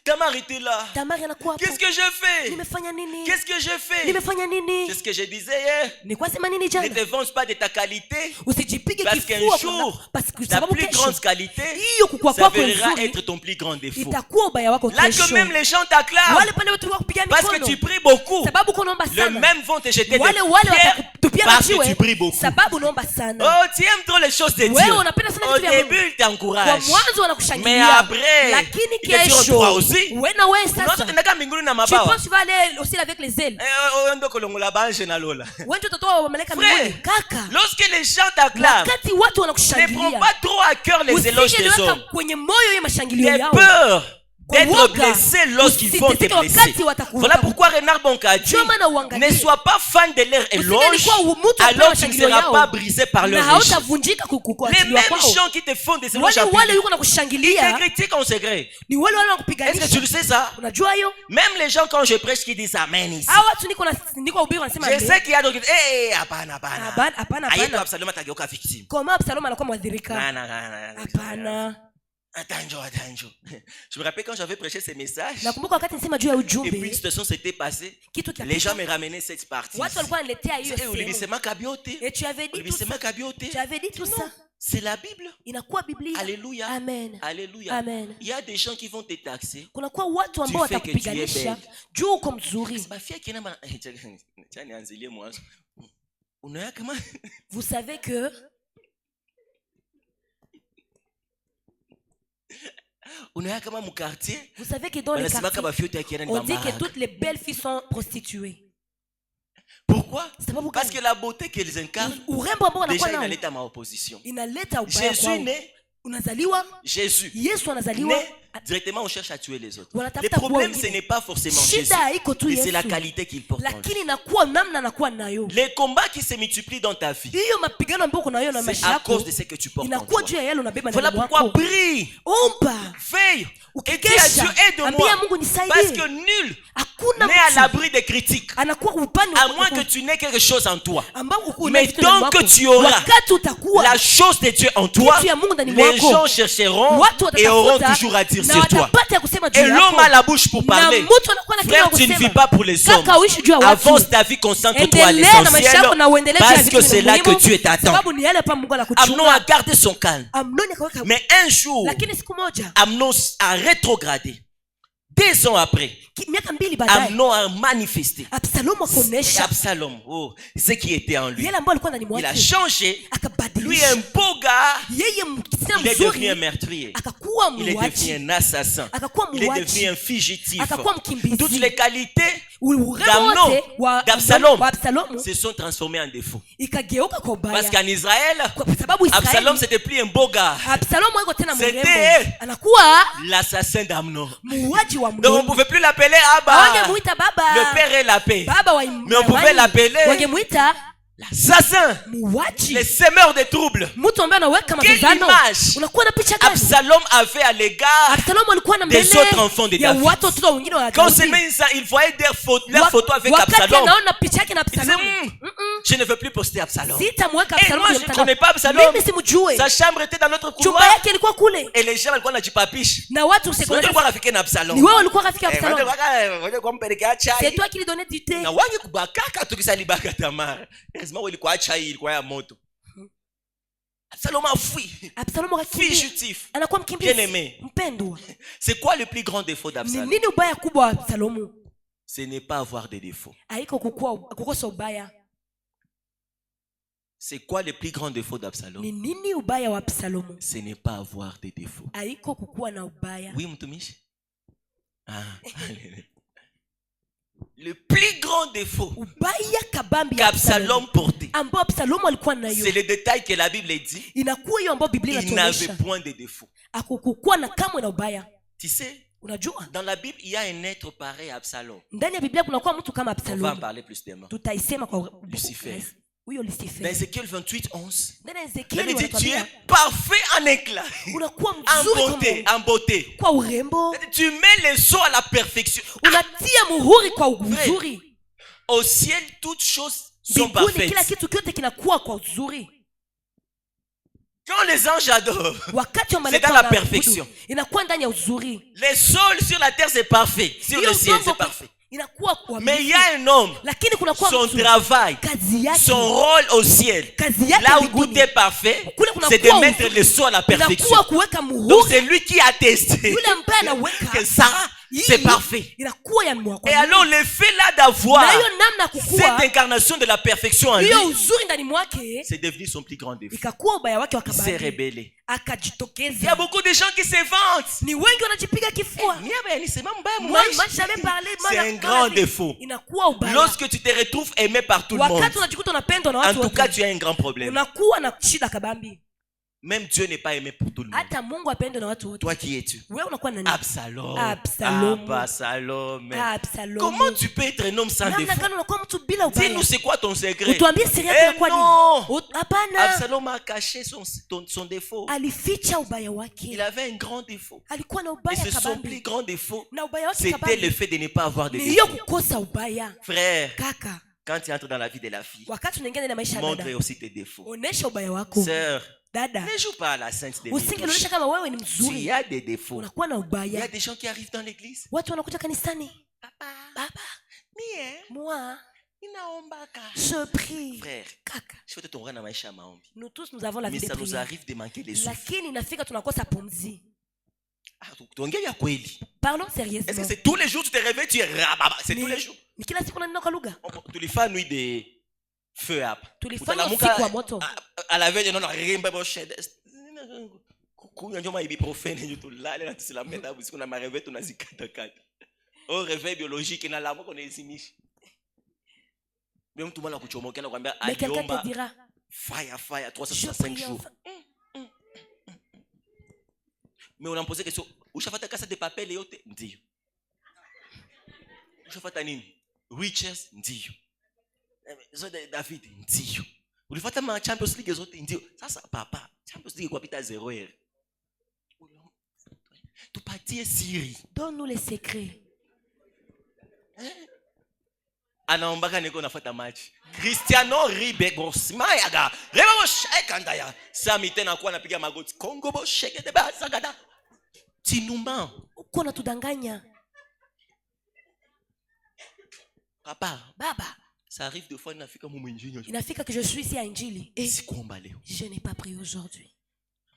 Tamar était là. Tamari anakuwa hapo. Qu'est-ce que j'ai fait? Nimefanya nini? Qu'est-ce que j'ai fait? Nimefanya nini? C'est ce que je disais hier. Nilikuwa sema nini Ne jana? te venge pas de ta qualité. Usijipige Parce qu'un kifua jour, parce que ta sababu plus kesho grande qualité hiyo kukua kwako s'avérera nzuri être ton plus grand défaut. itakuwa ubaya wako Là que kesho. même les gens t'acclament Wale pale watu wakupigia parce que tu mikono pries beaucoup. sababu unaomba Le sana. même vont te jeter des Wale pierres watakutupia parce que majiwe tu pries beaucoup. sababu unaomba sana. Oh, tu aimes trop les choses de Wewe Dieu. unapenda sana Au vitu vya Mungu. début, il Kwa t'encourage. mwanzo Mais wanakushangilia. après, Lakini il te dit, toi kesho aussi. wewe na wewe Non, sasa. tunataka mbinguni na Tu mabawa. penses tu vas aller aussi avec les ailes. Eh, ndo kolongola banje na lola. Wewe ndio utatoa malaika mbinguni. Frère, Kaka. lorsque les gens t'acclament, Wakati watu ne prends wanakushangilia. pas trop à cœur les éloges des Usingeweka hommes. kwenye moyo ya mashangilio J'ai yao. peur d'être Uoga. blessé lorsqu'ils vont te Usiteseke blesser. wakati watakuwa. Voilà pourquoi Renard Bonka dit, Ndio maana uangalie. ne sois pas fan de leur éloge, Usingelikuwa mtu alors tu ne mashangilio seras yao. pas brisé par Na leur réussite. hautavunjika Les kukuachiliwa mêmes kwao. gens qui te font des éloges Wale en public, yuko na ils te kushangilia critiquent en secret. ni wale Est-ce que wanakupiganisha. tu le sais ça? Unajua hiyo? Même les gens quand je prêche qui disent amen ici. Hao watu niko ubiri wanasema Je amen. sais qu'il y a d'autres qui disent hapana hapana. Hapana, Ayeto hapana. Absalom atageuka victime. Koma Absalom anakuwa mwadhirika. Na. Hapana. Attends. Je me rappelle quand j'avais prêché ces messages. Nakumbuka wakati nisema juu ya Et puis une ujumbe. situation s'était passée. Kitu kia Les gens me ramenaient cette partie. watu walikuwa wanaletea hiyo Et sehemu. ulibisema kabiote. Et tu avais dit tout ça. Tu avais dit tout ça. C'est la Bible. Inakuwa Biblia. Alléluia. Amen. Alléluia. Amen. Il y a des gens qui vont te taxer. Kunakuwa watu ambao Tu fais que tu es watakupiganisha belle. juu uko mzuri. Ma fille qui n'a pas nianzilie mwanzo. Unaona kama Vous savez que unaona kama mu quartier. vous savez que dans les Wanasema kama quartiers fiote yakienda ni on dit que bambara. toutes les belles filles sont prostituées. Pourquoi? Sababu Parce gani? que la beauté qu'elles incarnent Urembo ambao déjà wanakuwa nao inaleta ma opposition. inaleta ubaya Jésus kwao. né, Unazaliwa, Jésus Yesu anazaliwa, né, directement on cherche à tuer les autres. Wanatafuta Le problème kuua ce wengine. n'est pas forcément Jésus, shida haiko tu mais c'est la Yesu, qualité qu'il porte en lui. lakini inakuwa namna anakuwa nayo. Les combats qui se multiplient dans ta vie, Hiyo mapigano ambayo uko nayo na c'est maisha à yako cause de ce que tu portes en inakuwa toi. juu ya yale unabeba Voilà ndani pourquoi mwako. prie, Omba, veille, et dis à ukikesha, Dieu ambia aide-moi. Mungu Parce nisaidie. que nul Hakuna n'est à mtu l'abri des critiques, anakuwa upande à moins que tu n'aies quelque chose en toi. ambao uko Mais tant que tu auras wakati utakuwa la chose de Dieu en toi, kitu ya Mungu ndani les mwako, gens chercheront watu et auront watatafuta toujours à dire na sur toi. watapata ya kusema juu Et l'homme yako. a la bouche pour Na parler. mtu anakuwa na Frère, kitu tu ne ya vis kusema. pas pour les hommes. Kaka uishi juu ya watu. Avance ta vie, concentre-toi à Endelea na maisha yako na l'essentiel. uendelee juu ya Parce vitu que c'est là muhimu, que Dieu t'attend. sababu ni yale hapa Mungu Amnon anakuchunga. a gardé son calme. Amnoni akaweka, Mais un jour, lakini siku moja, Amnon a rétrogradé. 2 ans après, miaka 2 baadaye, Amnon a manifesté. Absalomu Et akaonesha Absalom, ce qui était en lui. yale ambayo alikuwa ndani Il a mwake, changé. Lui, akabadilisha. un beau gars, Yeye msichana il est devenu un mzuri meurtrier. akakuwa Il est devenu muuaji, un assassin. akakuwa Il est devenu muuaji, un fugitif. akakuwa mkimbizi. Toutes les qualités Urembo d'Amnon, wote wa d'Absalom, Absalomu se sont transformés en défaut. ikageuka kwa Parce ubaya, qu'en Israël, kwa sababu Absalom, Israeli, c'était plus un beau gars. Absalomu haiko tena C'était mrembo, anakuwa l'assassin d'Amnon. muuaji wa Donc on ne Amnoni. pouvait plus l'appeler Abba. Hawangemuita baba, Le père est la paix. baba wa Mais on pouvait l'appeler wangemuita l'assassin, muuaji, les semeurs de troubles. mtu ambaye anaweka Quelle mazozano. image Unakuwa na picha gani? Absalom avait à l'égard Absalomu alikuwa na des mbele autres enfants de ya David. watu watoto wengine wa Quand Daudi. seulement ça, il voyait leur photo avec Wakati Absalom. anaona picha yake na Il disait, Absalomu, je ne veux plus poster Absalom. sitamweka Et Absalomu moi, kwenye je ne mtandao. connais pas Absalom. Mimi simjue. Sa chambre était dans notre Chumba couloir. yake ilikuwa kule Et les gens walikuwa wanajipapisha. na watu usiku Wote walikuwa rafiki na Absalom. ni wewe ulikuwa rafiki ya Eh, Absalomu. wote kwa mpelekea C'est chai. toi qui lui donnais du thé. Na wange kubakaka tukisalibaka Tamar. Lazima ilikuwa chai, ilikuwa ya moto. Absalom a fui. Absalomu akakimbia. Fugitif. Anakuwa mkimbizi. Bien-aimé. Mpendwa. C'est quoi le plus grand défaut Ni d'Absalom? nini ubaya kubwa wa Absalomu? Ce n'est pas avoir de défauts. Haiko kukosa ubaya. C'est quoi le plus grand défaut d'Absalom? Ni nini ubaya wa Absalomu? Ce n'est pas avoir de défauts. Haiko kukuwa na ubaya. Oui, mtumishi? Ah. Le plus grand défaut Ubaya kabambi ya qu'Absalom portait, ambao Absalomu alikuwa nayo. c'est le détail que la Bible dit. Inakuwa hiyo ambayo Biblia Il n'avait inatuonyesha. point de défaut. Akukukuwa na kamwe na ubaya. Tu sais, Unajua? dans la Bible, il y a un être pareil à Absalom. Ndani ya Biblia kunakuwa mtu kama On va en Absalomu. parler plus tellement. Tutaisema kwa Lucifer. huyo Dans Lucifer. Ézéchiel 28, 11, Ndani ya la Ezekieli Bible dit, tu es wanatuambia parfait en éclat, unakuwa en mzuri beauté, kama en beauté. kwa urembo, Tu mets les sceaux à la perfection. unatia muhuri kwa uzuri. Au ciel, toutes choses sont mbinguni kila parfaites. kitu kyote kinakuwa kwa uzuri. Quand les anges adorent, Wakati wa c'est malaika dans la wanaabudu, perfection. inakuwa ndani ya uzuri. Les sols sur la terre, c'est parfait. Sur Hiyo le ciel, udongo c'est parfait. inakuwa kwa Mais il y a un homme, lakini kunakuwa son mtu travail, kazi yake, son rôle au ciel, kazi yake là où mbinguni. tout est parfait, Kule kunakuwa c'est de mettre uzuri. les sols à la perfection. Inakuwa kuweka Donc muhuri, c'est lui qui a testé yule ambaye anaweka que ça, c'est hii parfait. inakuwa ya mwa Et alors l'effet là d'avoir na hiyo namna ya cette kukua incarnation de la perfection en lui, hiyo uzuri ndani mwake c'est devenu son plus grand défaut. ikakuwa ubaya wake wa Il s'est kabambi, rebellé. Il y a akajitokeza. beaucoup de gens qui se vantent. Ni wengi wanajipiga kifua. Moi, Moi jamais parlé c'est un grand défaut. inakuwa ubaya. Lorsque tu te retrouves aimé par tout le monde, Wakati unajikuta unapendwa na en watu tout cas, wote, tu as un grand problème. unakuwa na shida kabambi. Même Dieu n'est pas aimé pour tout le monde. Hata Mungu apendwe na watu wote. Toi, qui es-tu? Wewe unakuwa nani? Absalom. Absalom. Absalom. Absalom. Comment tu peux être un homme sans Namna défaut? gani unakuwa mtu bila ubaya? Dis-nous, c'est quoi ton secret? Utuambie siri yako Eh inakuwa nini? non! Hapana. Absalom a caché son défaut. Alificha ubaya Il wake. avait un grand défaut. Alikuwa na Et ubaya c'est son kabambi. plus grand défaut. Na ubaya wake C'était kabambi le fait de ne pas avoir de ni hiyo défaut. kukosa ubaya. Frère, Kaka, quand tu entres dans la vie de la fille, wakati unaingia ndani ya maisha ya montre dada, aussi tes défauts. onesha ubaya wako. Sœur, Dada, ne joue pas à la sainte de usingeonyesha kama wewe ni Tu mzuri, as des défauts. unakuwa na Il y a ubaya. des gens qui arrivent dans l'église. Watu wanakuja kanisani, baba, Mie, moi, ninaombaka. je prie. Frère, Kaka, je vais te tomber dans maisha maombi. nous tous nous avons la vie Mais de ça nous prière, arrive de manquer les souffles. lakini inafika tunakosa pumzi. Ah, tuongee ya kweli. Parlons Est-ce que sérieusement. c'est tous les jours tu te réveilles, tu es rababa? C'est tous les jours. Ni kila siku nanena kwa lugha. Tulifanya nuit de feu hapa. Tulifanya Utalamuka usiku wa moto. à la veille non rimba boshede. Kunywa njoma ibuprofene nyo tulale na tusilamenda usiku na mareve tunazikata kata. Au réveil biologique na lamu qu'on ezimisha. Même mtu mwana kuchomoka na kwambia Mais quelqu'un te aliomba dira, fire je 365 prie jours. Mais on a posé question, ushafata kasa de papel yote ndio. Ushafata nini? Riches ndio. Zote David ndio. Ulifata ma Champions League zote ndio. Sasa papa, Champions League kwa pita 0 heure. Tupatie siri. donne-nous les secrets. Anaombaka niko nafuata match. Cristiano Ribe boss. Mayaga. Reba boss ekanda ya. Sami tena kwa napiga magoti. Kongo boss sheke de basagada. Tinuma. Uko natudanganya. Papa, Baba, ça arrive de fois nafika mu mwinjinyo. inafika que je suis ici à Injili et Sikuomba leo. je n'ai pas prié aujourd'hui.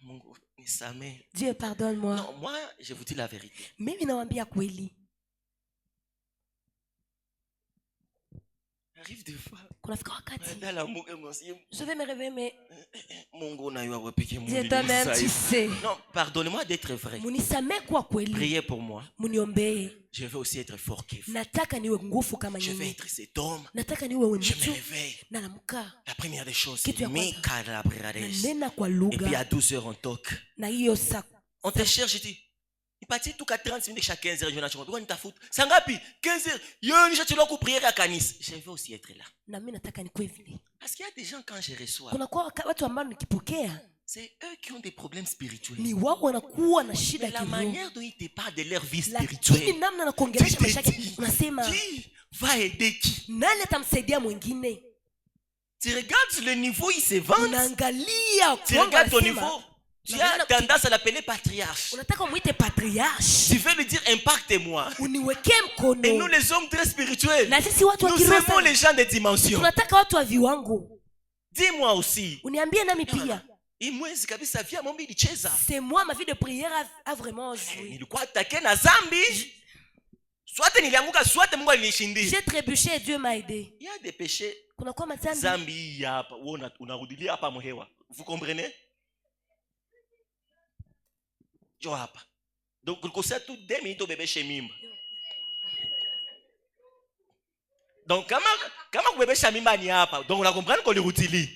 Mungu nisamee. Dieu pardonne-moi. Non, moi je vous dis la vérité. Mimi nawaambia kweli. Arrive des fois. Kunafika wakati Dans la Mungu emosi. je vais me réveiller mais Mungu na yua wapeke Mungu. Dieu toi-même tu sais. Non, pardonnez-moi d'être vrai. Munisamee kwa kweli. Priez pour moi. Muniombee. Je veux aussi être fort que vous. Nataka niwe nguvu kama Je veux nyinyi. être cet homme. Nataka niwe Je me mtu réveille. naamka La première des choses, Kitu ya c'est kwanza. Mikalabrades. nanena kwa Et puis lugha à 12 heures, on toque. na hiyo saa On te cherche, je dis. Il partit tout qu'à 30 minutes chaque 15 heures. Je n'ai pas ta faute. Sangapi, 15 heures. Yo, ni tu l'as prier à Canis. Je veux aussi être là. na mimi nataka nikuwe vile. Parce qu'il y a des gens, quand je reçois, Kuna kwa watu ambao nikipokea c'est eux qui ont des problèmes spirituels. ni wao wanakuwa na shida Mais la kiroho. manière dont ils te parlent de leur vie Lakini spirituelle, namna na kuongelesha tu maisha te yake dis, unasema qui va aider qui? nani atamsaidia mwingine? Tu regardes sur le niveau, ils se vendent. Unaangalia Tu kwangu regardes ton anasema, niveau. Tu Unaona as tendance à l'appeler patriarche. unataka umuite patriarche. Tu veux lui dire impacte-moi. Uniwekee Et nous, mkono. les hommes très spirituels, Na sisi watu wa nous kiroho aimons sana, les gens de dimension. tunataka watu wa viwango. Dis-moi aussi. Uniambie nami pia. Imwezi kabisa vya mombi ilicheza. C'est moi, ma vie de prière a vraiment joué. Nilikuwa atake na zambi. Swate nilianguka, swate Mungu alinishindia. J'ai trébuché et Dieu m'a aidé. Il y a des péchés. Kuna kwa mazambi. Zambi hii hapa, wewe unarudilia hapa mhewa. Vous comprenez? Jo hapa. Donc kulikosea tu 2 minutes ubebeshe mimba. Donc kama kubebesha mimba ni hapa, donc una comprendre qu'on lirutili.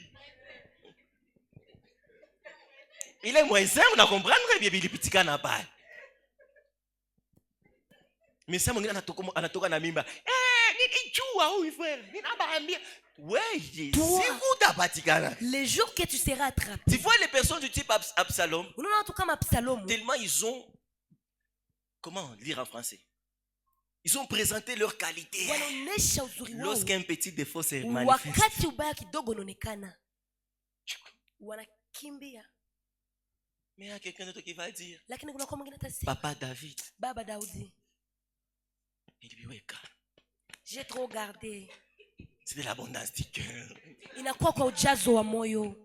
Ile mwenzangu una comprendre bien bilipitikana hapa. Misa mwingine anatoka na mimba. Nijua huyu frère. Ninabaambia. Ouais, sikudapatikana. Les jours que tu seras attrapé. Tu vois les personnes du type Absalom, Unaona watu kama Absalom. tellement ils ont, comment lire en français? Ils ont présenté leur qualité. wanaonesha uzuri wao. Lorsqu'un petit défaut se manifeste, Wakati ubaya kidogo unaonekana, wanakimbia. mais il y a quelqu'un d'autre qui va dire, Lakini kuna kwa mwingine atasema, Papa David, Baba Daudi, il dit, ouais, car j'ai trop gardé. c'est de l'abondance du cœur. Inakuwa kwa ujazo wa moyo.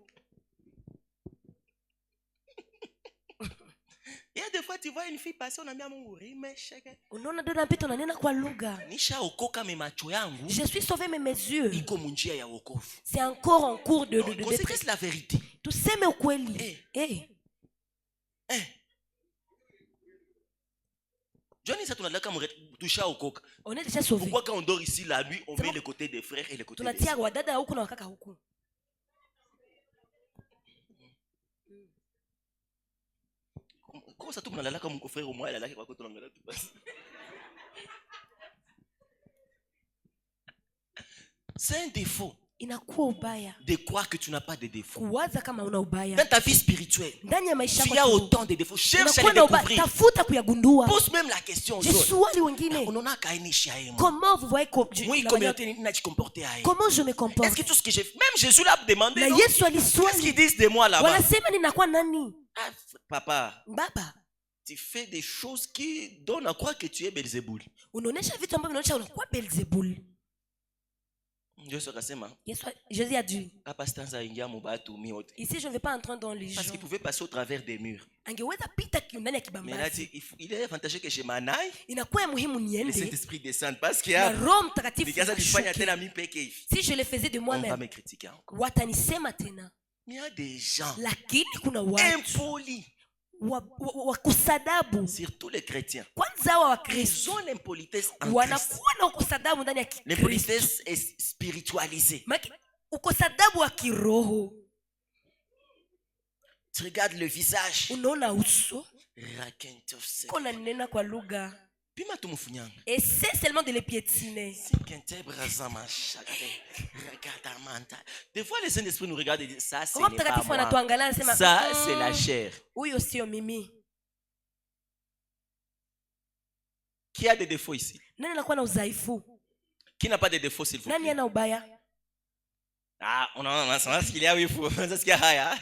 Il y a des fois, tu vois une fille passer, on a mis à mon oreille, mais chacun. Unaona dada mpita unanena kwa lugha. Nisha okoka me macho yangu, Je suis sauvé mais mes yeux. iko munjia ya wokovu. C'est encore en cours de Considère la vérité. Tuseme ukweli. Johnny, ça, tu n'as qu'à toucher au coq. On est déjà sauvé. Pourquoi quand on dort ici la nuit, on met le côté des frères et le côté des Tunatia sœurs? wadada huku na wakaka huku. Comment ça, tout le monde a là comme mon frère au moins, elle a là qui va côté l'anglais tout passe. C'est un défaut Inakuwa ubaya de croire que tu n'as pas de défauts. kuwaza kama una ubaya. Dans ta vie spirituelle, Ndani ya maisha tu as yako autant de défauts. Cherche à unakuwa les na ubaya, découvrir. tafuta kuyagundua. Pose même la question. Jiswali wengine. On en a qu'à initier à moi. Comment vous voyez Oui, comment tu comporté à elle? comment je me comporte? Est-ce que tout ce que j'ai fait, même Jésus l'a demandé, Na non? Yesu Qu'est-ce aliswali. qu'ils disent de moi là-bas? Wanasema ninakuwa nani? Ah, papa, Baba, tu fais des choses qui donnent à croire que tu es Belzéboul. unaonesha vitu ambavyo vinaonyesha unakuwa Beelzebul. Yesu akasema, Jésus a dit, hapa stanza ingia mubatu miote. ici je ne vais pas entrer dans les gens. Parce qu'il pouvait passer au travers des murs. Angeweza pita ndani ya Mais là, kibambazi. il est avantageux que je m'en aille. Inakuwa ya muhimu Le niende Saint-Esprit descende. Parce qu'il y na a Roho Mtakatifu Nikaza kufanya ashuke. tena mi peke hivi. Si je le faisais de On va moi-même, me critiquer encore. watanisema tena. Mais il y a des gens Lakini kuna watu impolis, wa kusadabu, surtout les chrétiens. kwanza wa Ils Wakristo ont l'impolitesse en Christ. wanakuwa na ukosadabu ndani ya Kristo. L'impolitesse est spiritualisée. Ukosadabu wa kiroho. Tu regardes le visage. Unaona uso, Rakentose. kona nena kwa lugha. Pima tumufunyanga. Et c'est seulement de les piétiner. Des fois, le Saint-Esprit nous regarde et dit, ça, c'est Roho pas Mtakatifu moi. anatuangalia anasema, Ça, c'est la chair. huyo sio mimi. Qui a des défauts ici? Nani anakuwa na udhaifu? Qui n'a pas de défauts, s'il vous Nani plaît? ana ubaya? Ah, on a ce qu'il y a, oui, il faut. C'est ce qu'il y a.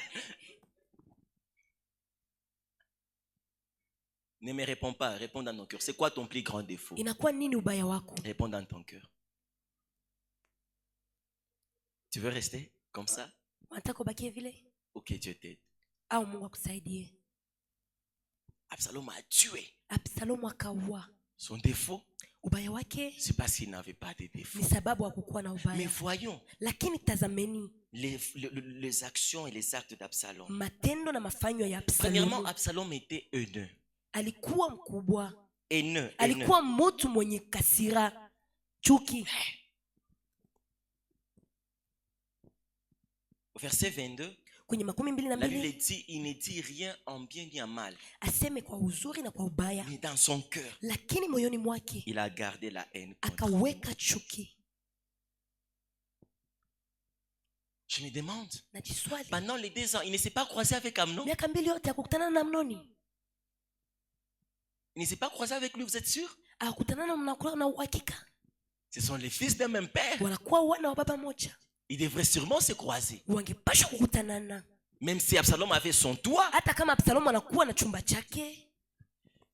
Ne me réponds pas, réponds dans ton cœur. C'est quoi ton plus grand défaut? Inakuwa nini ubaya wako? Réponds dans ton cœur. Tu veux rester comme ça? Unataka ubakie vile Ok, Dieu t'aide. au Mungu akusaidie? Absalom a tué. Absalomu akaua. Son défaut, Ubaya wake c'est parce qu'il n'avait pas de défaut. ni sababu hakukuwa na Mais ubaya. voyons Lakini tazameni les actions et les actes d'Absalom. matendo na mafanyo ya Premièrement, Absalomu. Absalom était haineux. Alikuwa mkubwa, Haineux. alikuwa mtu mwenye kasira, chuki. Verset 22, Kwenye 22 la Bible dit, il ne dit rien en bien ni en mal. aseme kwa uzuri na kwa ubaya, Mais dans son cœur, lakini moyoni mwake il a gardé la haine contre lui. akaweka chuki. Je me demande, Najiswali, pendant les 2 ans, il ne s'est pas croisé avec Amnon? miaka 2 yote akukutana na Amnoni, Il ne s'est pas croisé avec lui, vous êtes sûr? akukutana na mnakuwa na uhakika Ce sont les fils d'un même père. wanakuwa wana wa baba moja, Ils devraient sûrement se croiser. wangepashwa kukutanana. Même si Absalom avait son toit, Hata kama Absalomu anakuwa na chumba chake,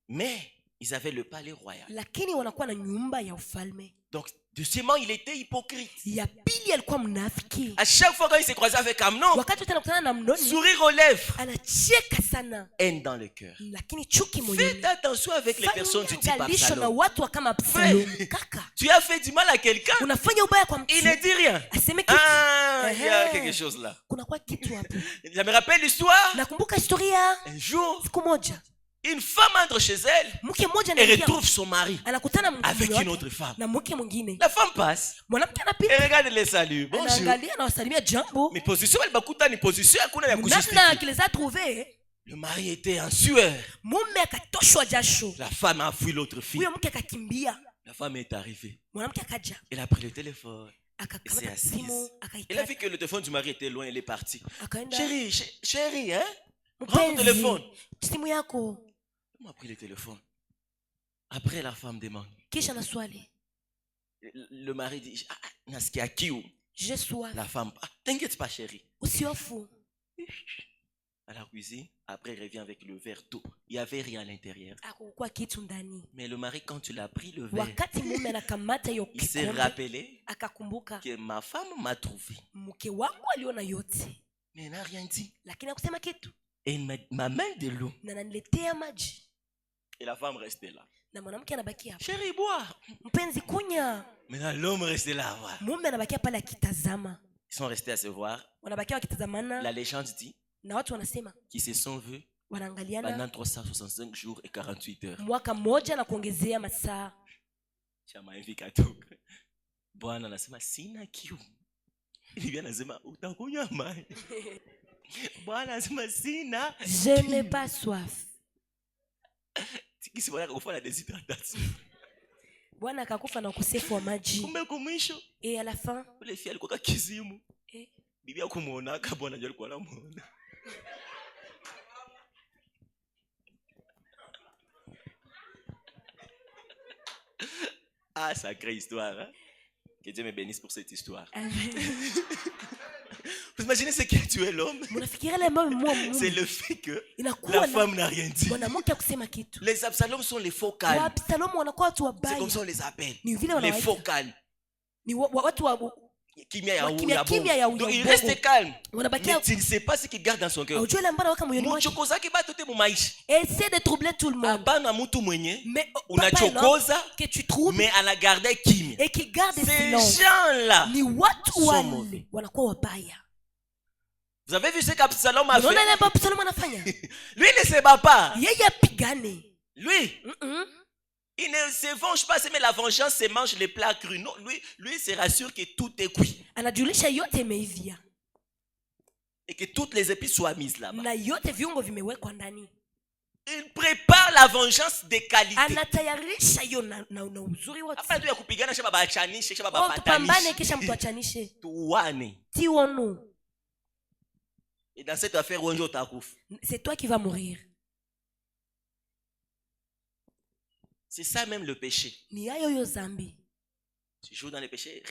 mais ils avaient le palais royal. lakini wanakuwa na nyumba ya ufalme. Donc, deuxièmement, il était hypocrite. Ya pili alikuwa mnafiki. À chaque fois quand il s'est croisé avec Amnon, Wakati wote anakutana na Amnoni sourire aux lèvres, anacheka sana, haine dans le cœur. lakini chuki Faites moyoni. attention avec les personnes du type Fanya angalisho na Absalom. watu wa kama Absalomu. Kaka, Tu as fait du mal à quelqu'un, unafanya ubaya kwa il ne mtu, dit rien. aseme kitu. Ah, il y a Ehe. quelque chose là. Kuna kwa kitu hapo. Je me rappelle l'histoire. Nakumbuka historia, Un jour, siku moja une femme entre chez elle mke mmoja et anaingia, retrouve son mari anakutana na avec mume une wake autre femme. na mke mwingine. La femme passe Mwanamke et anapita, regarde les saluts. Bonjour. anaangalia na wasalimia jambo. Mais position, elle bakuta ni position hakuna ya Namna kujustifier. akiliza trouver, Le mari était en sueur. mume akatoshwa jasho, La femme a fui l'autre fille. huyo mke akakimbia. La femme est arrivée. Mwanamke akaja, Elle a pris le téléphone. Elle s'est akakamata assise. simu, Elle a akaikata, vu que le téléphone du mari était loin, elle est partie. akaenda, Chérie, chérie, hein? Prends ton mpenzi, téléphone. simu yako. Elle m'a pris le téléphone. Après, la femme demande. Kisha na swali, Le mari dit, nasikia kiu. j'ai soif. La femme, t'inquiète pas chérie. Usiofu. À la cuisine, après il revient avec le verre d'eau. Il n'y avait rien à l'intérieur. Hakukuwa kitu ndani. Mais le mari, quand tu l'as pris le verre, Wakati mume anakamata hiyo il s'est kikombe, rappelé akakumbuka que ma femme m'a trouvé. mke wangu aliona yote, Mais elle n'a rien dit. lakini hakusema kitu Et il m'a mis de l'eau. na ananiletea maji, Et la femme restait là. na mwanamke anabakia hapo. Chérie, bois. Mpenzi, kunya. Maintenant, l'homme restait là. Voilà. Mume anabakia pale akitazama, Ils sont restés à se voir. wanabakia wakitazamana, La légende dit na watu wanasema, qu'ils se sont vus wanaangaliana pendant 365 jours et 48 heures. mwaka mmoja na kuongezea masaa. Chama hivi katoka. Bwana anasema sina kiu. Bibi anasema utakunywa maji. Bwana anasema sina. Je n'ai pas soif. Tikisi bwana kufa na déshydratation. Bwana akakufa na ukosefu wa maji. Kumbe kumwisho. Et à la fin, Ule fia alikuwa kizimu. eh, Bibi akumuona bwana ndio alikuwa anamuona. Ah, sacrée histoire. Hein? Que Dieu me bénisse pour cette histoire. Vous imaginez ce qui a tué l'homme? mnafikiria ile mambo mwa C'est mume le fait que inakuwa la na femme n'a rien dit. mwanamke akusema kitu. Les Absalom sont les faux calmes. Absalomu wanakuwa watu C'est wabaya, comme ça on les appelle. ni vile Les wanawaita faux calmes. ni watu wa Kimia ya Kimia bongo. ya Donc il ubongo. reste calme. Wanabakia Mais tu ne sais pas ce qu'il garde dans son cœur. ujue ile ambayo waka moyoni mwake. Muchokozaki ba tote mu maisha. Essaie de troubler tout le monde. Abana mtu mwenye Mais unachokoza que tu troubles mais anagardé kimia. et qui garde Ces silence. gens-là Ni watu sont wale mauvais. wanakuwa wabaya. Vous avez vu ce qu'Absalom a Unaona ile fait? ambayo Absalomu anafanya? Lui il ne se bat pas. Yeye apigane. Lui, il ne se venge pas, mais la vengeance se mange les plats crus. Non, lui il se rassure que tout est cuit Anajulisha yote imeivia et que toutes les épices soient mises là-bas. na yote viungo vimewekwa ndani. Il prépare la vengeance de qualité. Anatayarisha hiyo na uzuri wote. Hapa tu ya kupigana shaba baachanishe, shaba Oh, tupambane bapatanishe. kisha mtu achanishe. Tuwane. Tiwonu. Et dans cette affaire, où on takouf. C'est toi qui vas mourir. C'est ça même le péché. Ni hayo yo zambi. Tu joues dans le péché,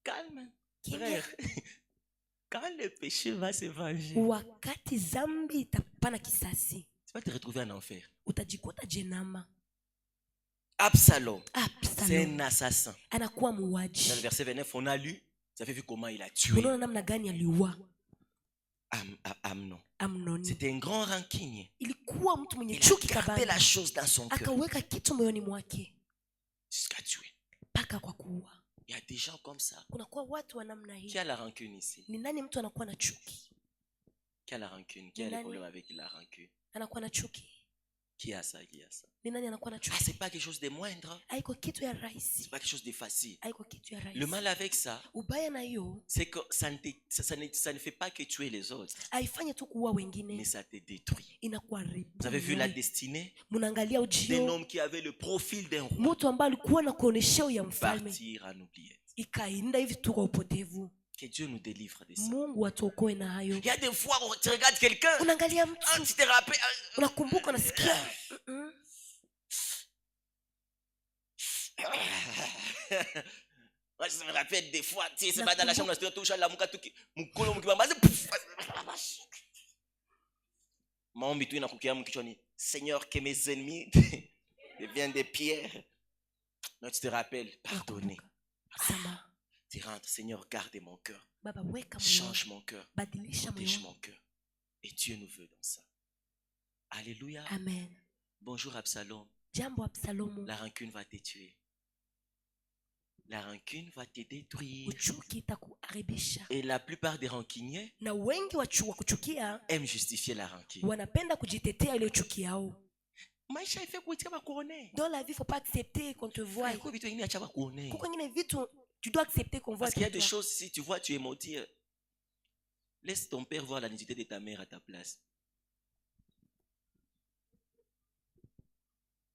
calme. Kimya. Frère. Quand le péché va se venger, Wakati zambi itapana kisasi, tu vas te retrouver en enfer. utajikuta jenama. Absalom, c'est Absalom un assassin. anakuwa Dans muuaji. le verset 29, on a lu, vous avez vu comment il a tué Unaona namna gani aliua Amnon. Amnoni. C'était un grand rancunier. Ilikuwa mtu mwenye Il a chuki gardé la kabambi, chose dans son cœur akaweka kitu moyoni mwake jusqu'à tuer. mpaka kwa kuua. Il y a des gens comme ça. Kunakuwa watu wa namna Qui hii. a la rancune ici? Ni nani mtu anakuwa na chuki? Qui a la rancune? Qui a le Nani? problème avec la rancune? Anakuwa na chuki. Qui a ça? Qui a ça? Ni nani anakuwa na Ah, chuki? c'est pas quelque chose de moindre. Haiko kitu ya C'est rahisi, pas quelque chose de facile. haiko kitu ya Le rahisi. mal avec ça, Ubaya na hiyo c'est que ça ne fait pas que tuer les autres, haifanye tu kuua mais wengine, ça te détruit. inakuharibu. Vous avez vu la destinée Munaangalia d'un ujio, homme qui avait le profil d'un roi mtu ambaye alikuwa na kuonesheo ya mfalme, partir en oubliette. ikainda hivi tu kwa upotevu. Que Dieu nous délivre de ça. Mungu atuokoe na hayo. Il y a des fois où tu regardes quelqu'un, Unaangalia ah, mtu, tu te rappelles. unakumbuka, unasikia Moi, je me rappelle des fois, tu sais, c'est pas dans la chambre, tu touches à la mouka, tu mukolo mukibambaze, pouf. Maombi tu inakukia mkichwani, Seigneur, que mes ennemis deviennent des pierres. Non, tu te rappelles, pardonner. sama Tu rentres, Seigneur, garde mon cœur, Baba, weka moyo, change mon cœur, badilisha protège moyo. mon cœur. Et Dieu nous veut dans ça. Alléluia. Amen. Bonjour Absalom. Jambo Absalomu, La rancune va te tuer. La rancune va te détruire. uchuki itakuharibisha. Et la plupart des rancuniers Na wengi wa kuchukia aiment justifier la rancune. wanapenda kujitetea ile chuki yao. Maisha ife kuitika bakuone. Dans la vie, faut pas accepter qu'on te voie. Kwa vitu vingine acha bakuone. Kuko ngine vitu tu dois accepter qu'on voit Parce qu'il y a toi. des choses, si tu vois, tu es menti. Laisse ton père voir la nudité de ta mère à ta place.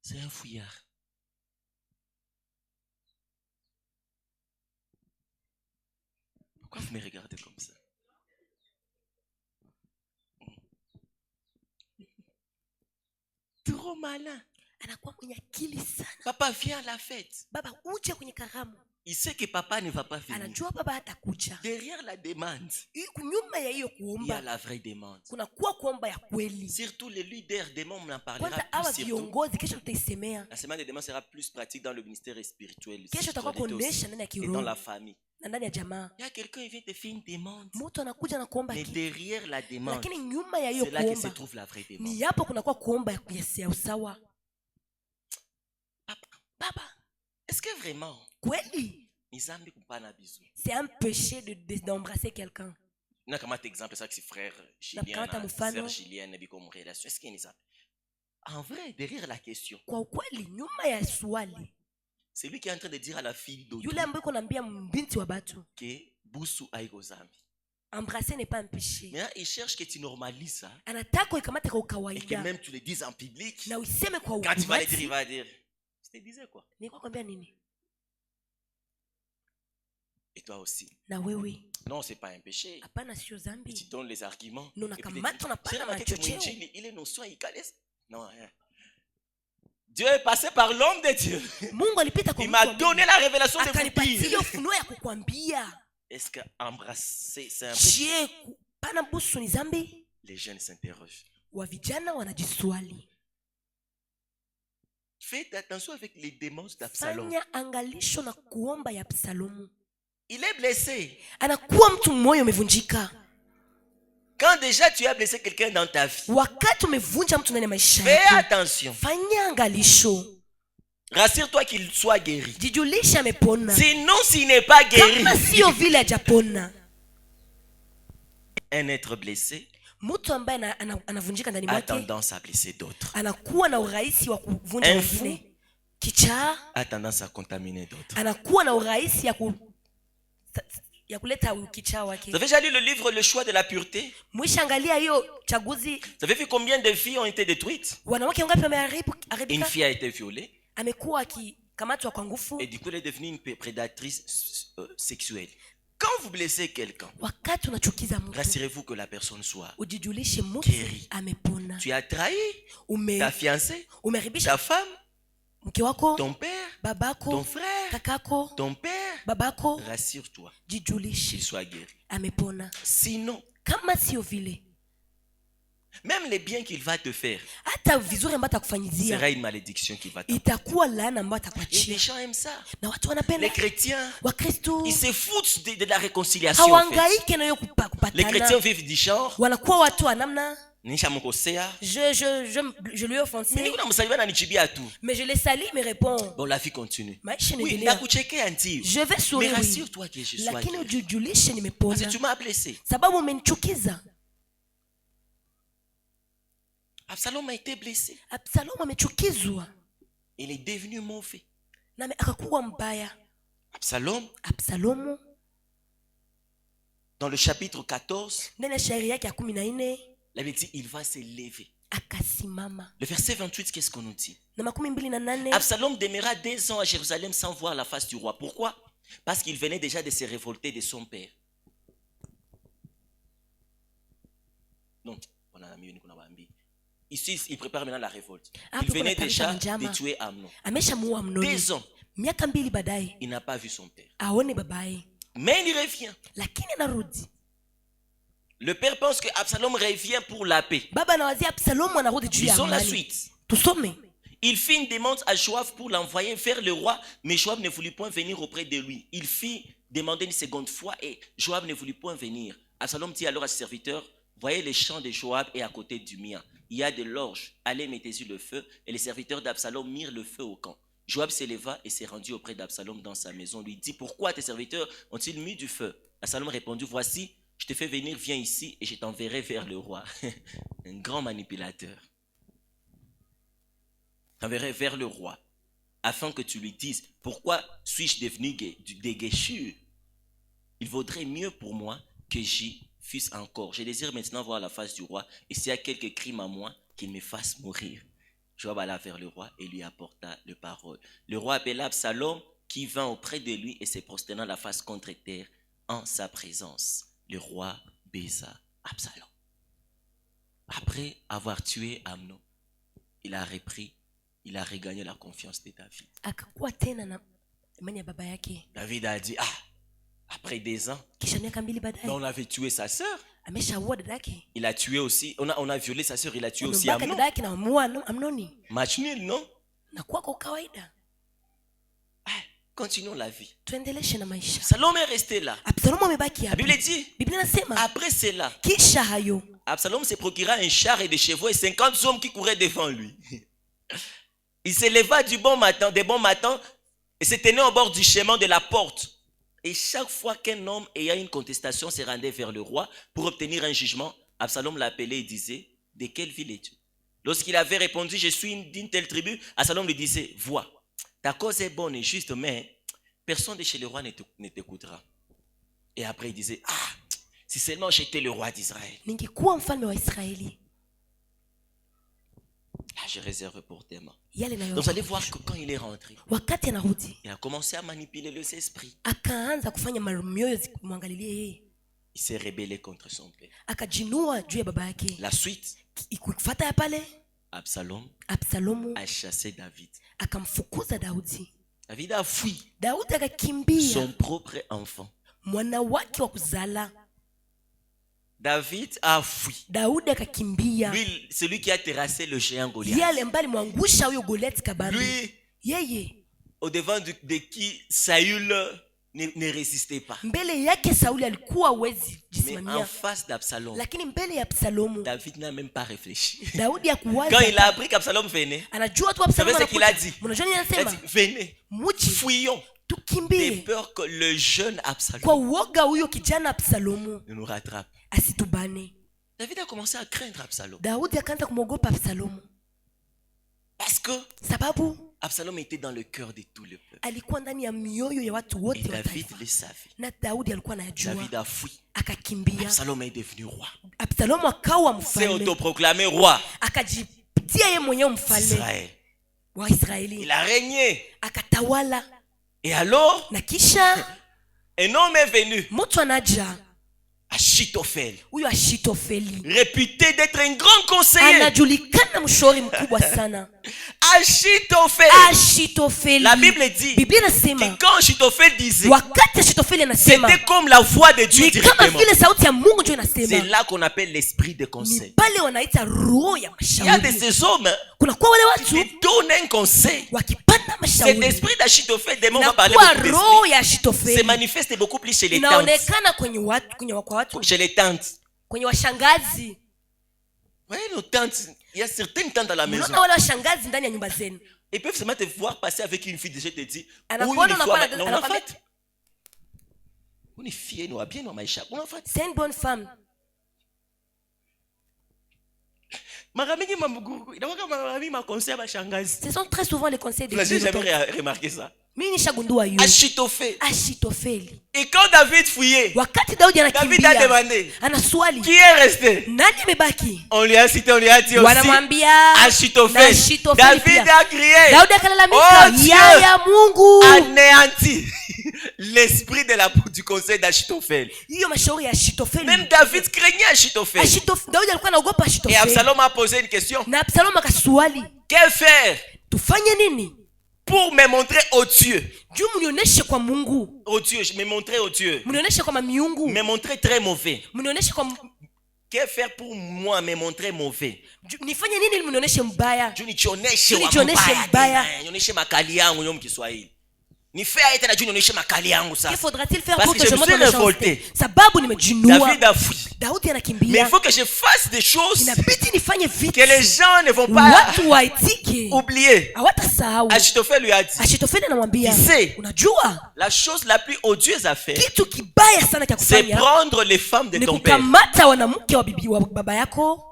C'est un fouillard. Pourquoi vous me regardez comme ça? Trop malin. anakuwa mwenye akili sana. Papa, viens à la fête. Baba uje kwenye karamu. Il sait que papa ne va pas venir. Anajua baba hatakuja. Derrière la demande, Nyuma ya hiyo il y a kuomba la vraie demande. kuna kuwa kuomba ya kweli. Surtout les leaders, demain on en parlera Kwanza hawa plus. Surtout, viongozi kesho tutaisemea. la semaine de demain sera plus pratique dans le ministère spirituel. Kesho tutakuwa kuonesha ndani ya Et dans kiroho la famille. na ndani ya jamaa. Il y a quelqu'un qui vient te faire une demande. Mtu anakuja na kuomba Mais kitu. derrière la demande, Lakini nyuma ya hiyo c'est là que se kuomba trouve la vraie demande. ni hapo kuna kuwa kuomba ya usawa. Papa, Baba, est-ce que vraiment, kweli Nizambi kupana bisou? c'est un péché d'embrasser quelqu'un. Na kama exemple ça que c'est frère Julien, Nakamata mfano. sœur Julien, biko mon relation. Est-ce qu'il y a en vrai, derrière la question, Kwa ukweli nyuma ya swali, c'est lui qui est en train de dire à la fille d'autrui yule ambaye kunaambia mbinti wa batu, que busu aiko zambi. embrasser n'est pas un péché. Mais il cherche que tu normalises ça Anataka uikamate kwa et que kawaida même tu le dises en public. na uiseme kwa Quand tu vas le dire, il ukweli. va dire, je te disais quoi? Ni kwa kwambia nini? Et toi aussi. Na wewe Non, c'est pas un péché. hapana, sio Et tu dhambi. donnes les arguments. Nous Et puis tu dis, nakamata unapata c'est remarqué que machocheo. Mwinjili, il est non soit il calisse. Non, hein. Dieu est passé par l'homme de Dieu. Mungu alipita kwa Il mtu m'a wa Mungu. donné la révélation de vous Akanipatia dire. ufunuo ya kukwambia. Est-ce que embrasser, c'est un péché? Je, pana busu ni dhambi? Les jeunes s'interrogent. Wa vijana wanajiswali. Faites attention avec les démons d'Absalom. Fanya angalisho na kuomba ya Absalomu. Il est blessé. Anakuwa mtu moyo umevunjika. Quand déjà tu as blessé quelqu'un dans ta vie, Wakati umevunja mtu ndani ya maisha fais yako, attention. fanya angalisho. Rassure-toi qu'il soit guéri. Jijulisha amepona. Sinon, s'il n'est pas guéri, Kama sio vile hajapona, un être blessé mtu ambaye anavunjika ndani a mwake tendance à blesser d'autres. anakuwa na urahisi wa kuvunja Un wengine. Kichaa A tendance à contaminer d'autres. anakuwa na urahisi ya kuleta ukichaa Vous wake. avez déjà lu le livre Le choix de la pureté? Mwishaangalia hiyo chaguzi, Vous avez vu combien de filles ont été détruites? wanawake wangapi Une wameharibika? fille a été violée Amekuwa akikamatwa kwa nguvu. et du coup elle est devenue une prédatrice sexuelle. Quand vous blessez quelqu'un, Wakati unachukiza mtu, rassurez-vous que la personne soit ujijulishe mtu guéri. amepona. Tu as trahi ta fiancée, Umeharibisha ta femme, mke wako, ton père, babako, ton frère, kakako, ton père. babako. Rassure-toi Jijulishe qu'il soit guéri. amepona. Sinon, Kama sio vile, même les biens qu'il va te faire hata vizuri ambayo atakufanyizia sera une malédiction qui va t'apporter. itakuwa laana ambayo Et les atakuachia. gens aiment ça. Na watu wanapenda Les chrétiens, Wakristo ils se foutent de la réconciliation. En fait. hawangaike na hiyo Les chrétiens kupatana, vivent du genre. wanakuwa watu wa namna Nisha mukosea. je lui ai offensé, Mimi kuna msalimu ananichibia tu. mais je le sali, il me répond. Bon, la vie continue. Maisha Oui, inaendelea. nakuchekea ndio. Je vais Mais sourire, oui. rassure-toi que je sois Lakini guéri. ujijulishe Parce que nimepona, tu m'as blessé. sababu umenichukiza. Absalom a été blessé. Absalomu amechukizwa Il est devenu mauvais. na akakuwa mbaya. Absalom, Absalomu dans le chapitre 14, ndani ya shairi yake ya 14 la Bible dit il va se lever. akasimama. Le verset 28, qu'est-ce qu'on nous dit? Na 28 Absalom demeura 2 ans à Jérusalem sans voir la face du roi. Pourquoi? Parce qu'il venait déjà de se révolter de son père. Donc, on a mis une kunabambi. Ici, il prépare maintenant la révolte. Il venait déjà de tuer Amnon. ameshamuua Amnoni. 2 ans, Miaka 2 baadaye il n'a pas vu son père. aone babaye, Mais il revient. lakini anarudi. Le père pense que Absalom revient pour la paix. Baba anawazia Absalomu anarudi juu ya Lisons la amani. suite. Tusome. Il fit une demande à Joab pour l'envoyer vers le roi, mais Joab ne voulut point venir auprès de lui. Il fit demander une seconde fois et Joab ne voulut point venir. Absalom dit alors à ses serviteurs, voyez les champs de Joab et à côté du mien. Il y a de l'orge, allez mettez-y le feu. Et les serviteurs d'Absalom mirent le feu au camp. Joab s'éleva et s'est rendu auprès d'Absalom dans sa maison. Lui dit, pourquoi tes serviteurs ont-ils mis du feu? Absalom répondit, voici, je te fais venir, viens ici et je t'enverrai vers le roi. Un grand manipulateur. T'enverrai vers le roi, afin que tu lui dises, pourquoi suis-je devenu déguéchu? Il vaudrait mieux pour moi que j'y fusse encore. Je désire maintenant voir la face du roi, et s'il y a quelque crime à moi, qu'il me fasse mourir. Joab alla vers le roi et lui apporta le parole. Le roi appela Absalom, qui vint auprès de lui et se prosterna la face contre terre en sa présence. Le roi baisa Absalom. Après avoir tué Amnon, il a repris il a regagné la confiance de David. akakuwa tena na imani ya baba yake. David a dit, après 2 ans, Kisha miaka 2 baadaye on avait tué sa sœur. ameshaua dada yake, Il a tué aussi, on a violé sa sœur, il a tué aussi amembaka Amnon. dada yake na amuua Amnoni. Match nul, non? Na kwako kawaida, Continuons la vie. tuendeleshe na maisha. Absalom est resté là. Absalomu amebaki La hapo. Bible dit, Biblia inasema après cela, kisha hayo Absalom se procura un char et des chevaux et 50 hommes qui couraient devant lui. Il se leva des bons matins, et se tenait au bord du chemin de la porte. Et chaque fois qu'un homme ayant une contestation se rendait vers le roi pour obtenir un jugement, Absalom l'appelait et disait, de quelle ville es-tu? Lorsqu'il avait répondu, je suis d'une telle tribu, Absalom lui disait, vois, ta cause est bonne et juste, mais personne de chez le roi ne t'écoutera. Et après il disait, si seulement j'étais le roi d'Israël. ningekuwa mfalme wa Israeli. Je réserve pour demain. Yale nayo Donc vous allez voir que quand il est rentré, wakati anarudi il a commencé à manipuler les esprits. akaanza kufanya mioyo zimwangalilie yeye, Il s'est rébellé contre son père. akajinua juu ya baba yake. La suite, Ikufuata ya pale, Absalom Absalomu a chassé David. akamfukuza Daudi. David a fui Daudi akakimbia son propre enfant. mwana wake wa kuzala. David a fui. Daudi akakimbia, Lui, celui qui a terrassé le géant Goliath. yale mbali mwangusha huyo Goliath kabambi. Lui, Yeye au devant de qui Saül ne résistait pas. mbele yake Sauli alikuwa hawezi Mais en jisimamia, face d'Absalom, lakini mbele ya Absalomu David n'a même pas réfléchi. Daudi Quand hakuwaza. il a appris qu'Absalom venait, Anajua tu Vous savez Absalomu ce qu'il a anakuja. dit? Mnajua nini il a anasema? dit, venez, Muji fuyons. De tukimbie peur que le jeune kwa Absalom uoga huyo kijana Absalomu ne nous rattrape. asitubane. David a commencé à craindre Absalom. Daudi akaanza kumwogopa Absalomu Parce que sababu Absalom était dans le cœur de tout le peuple. alikuwa ndani ya mioyo ya watu Et wote wa David taifa, le savait. na Daudi alikuwa anayajua. David a fui. Akakimbia, Absalom est devenu roi. Absalomu akawa S'est mfalme, autoproclamé roi akajipatia yeye mwenyewe mfalme d'Israël. wa Il Israeli, a régné. akatawala. Et alors, Na kisha un homme est venu, mtu anaja Achitophel, huyo Ashitofeli, réputé d'être un grand conseiller. anajulikana mshauri mkubwa sana. Achitophel. Ashitofeli, La Bible dit Biblia que inasema quand Achitophel disait, wakati Ashitofeli anasema c'était comme la voix de Dieu ni kama directement. vile sauti ya Mungu ndio C'est inasema. là qu'on appelle l'esprit de Ni conseil. pale wanaita roho ya Il y a de mashauri. ces hommes Kuna kwa wale watu qui donnent un conseil. wakipata Cet mashauri esprit d'Achitophel, demain on na va parler kuwa beaucoup roho d'esprit, ya se Ashitofeli manifeste beaucoup plus chez les tantes. inaonekana kwenye watu, kwa watu, Chez les tantes. kwenye washangazi. Vous voyez nos tantes, il y a certaines tantes à la maison. Unaona wale washangazi ndani ya nyumba zenu, Ils peuvent seulement te voir passer avec une fille déjà te dit, anakuona unakuwa non, en anakwambia fait, une fille nous a bien maisha. En fait, c'est une bonne femme. mara mingi mamuguru, inakuwa mara mingi ma conseil ba shangazi. Ce sont très souvent les conseils de Vous n'avez Dieu. jamais remarqué ça? Mimi nishagundua hiyo. Achitophel. Ashitofeli, Et quand David fouillait, wakati Daudi David a anakimbia, demandé, anaswali qui est resté? nani amebaki? On lui a cité, on lui a dit aussi, Wanamwambia Achitophel. na Achitopheli David pia. a crié, Daudi akalalamika, Oh, Dieu. ya Mungu, anéanti l'esprit du conseil d'Achitophel. hiyo mashauri ya Ashitofeli. Même David craignait Achitophel. Daudi alikuwa anaogopa Et Ashitofeli, Absalom a posé une question. na Absalomu akaswali, Que faire tufanye nini pour me montrer odieux? juu mnionyeshe kwa Mungu, Odieux, me montrer odieux. mnionyeshe kwa miungu, Me montrer très mauvais. mnionyeshe kwa Que faire pour moi me montrer mauvais? nifanye nini ili mnionyeshe mbaya? Juu nichioneshe Juu wa nichioneshe mbaya mbaya. tena, nionyeshe makali yangu nyom Kiswahili. Nifae tena juu nionyeshe makali yangu Que sasa. faudra-t-il faire Parce pour que que je je me montre suis ma révolté. méchanceté? Sababu nimejinua. David a fui. Daudi Mais il anakimbia, faut que je fasse des choses inabidi nifanye que vitu les gens ne vont pas watu waitike, oublier. hawatasahau. Achitophel lui a dit, Ashitofeli anamwambia, Tu sais, unajua la chose la plus odieuse à faire, kitu kibaya sana cha c'est kufanya prendre les femmes de ni ton père. kukamata wanamke wa bibi wa baba yako.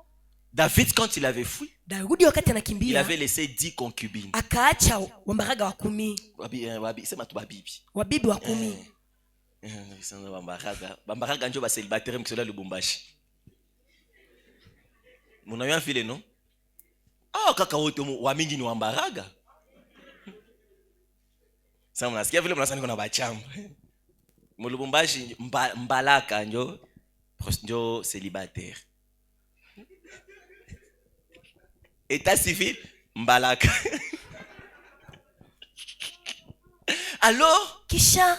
David, quand il avait fui, Daudi wakati il anakimbia avait laissé 10 concubines. akaacha wambaraga wa 10, Sema tu babibi. wabibi wa 10. Bambaraga njo baselibateri mkisola Lubumbashi. Munayo vile no? Kaka wote wa mingi ni wambaraga. Sasa mnasikia vile mnasani kuna bachamba. Mu Lubumbashi mbalaka njo célibataire. État civil, mbalaka. Alors, kisha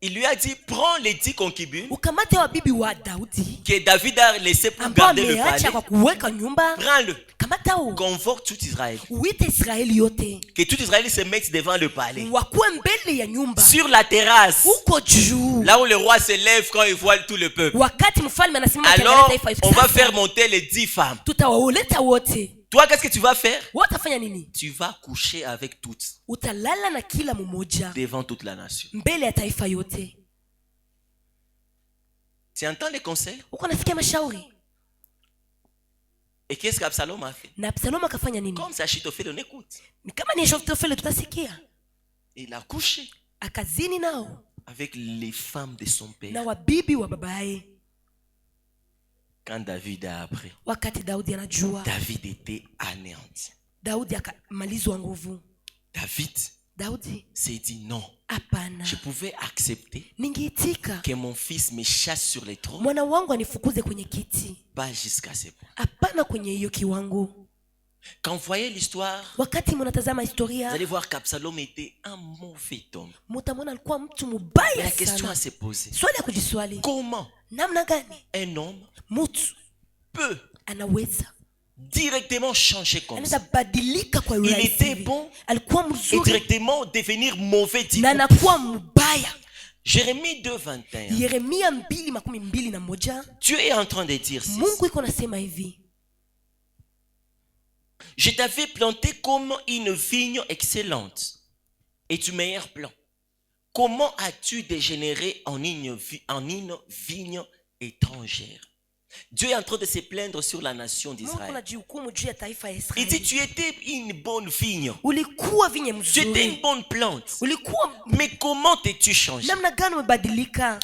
il lui a dit, prends les 10 concubines ukamate wabibi wa Daudi que David a laissé pour ambao garder le palais. ameacha kwa kuweka nyumba. Prends-le. Kamata huo, Convoque tout Israël. uite Israeli yote Que tout Israël se mette devant le palais. wakuwe mbele ya nyumba Sur la terrasse. huko juu. Là où le roi se lève quand il voit tout le peuple. Wakati mfalme anasimama akiangalia Alors, taifa on va sasa, faire monter les 10 femmes. tutawaleta wote. Toi, qu'est-ce que tu vas faire? Watafanya nini? Tu vas coucher avec toutes Utalala na kila mmoja devant toute la nation. mbele ya taifa yote. Tu entends les conseils? Uko nasikia mashauri? Et qu'est-ce qu'Absalom a fait? Na Absalom akafanya nini? Comme ça, Achitophel, on écoute. Ni kama ni Ahithofeli tutasikia. Il a couché Akazini nao avec les femmes de son père. na wabibi wa babaye. Quand David a appris, Wakati Daudi anajua, David était anéanti. Daudi akamalizwa nguvu. Daudi s'est dit non. hapana, Je pouvais accepter ningeitika que mon fils me chasse sur les trônes, mwana wangu anifukuze kwenye kiti, pas jusqu'à ce point. hapana kwenye hiyo kiwango. Quand vous voyez l'histoire, Wakati mnatazama vous historia, allez voir qu'Absalom était un mauvais homme. mtamwona alikuwa mtu Mais mubaya la question à sana. se poser, Swali ya kujiswali, comment namna gani un homme mtu peut anaweza directement changer comme ça anaweza badilika kwa Il urahisi était hivi? bon Alikuwa et mzuri directement devenir mauvais type. na anakuwa mbaya. Jérémie 2:21. Yeremia 2:21, Dieu est en train de dire ceci. Mungu iko nasema hivi, Je t'avais planté comme une vigne excellente et du meilleur plan. Comment as-tu dégénéré en une vigne étrangère? Dieu est en train de se plaindre sur la nation Mungu d'Israël. anajihukumu juu ya taifa ya Il dit, Israeli. tu étais une bonne vigne. Ulikuwa vinye Tu étais une mzuri, bonne plante. ulikuwa Mais comment t'es-tu changé? namna gani umebadilika?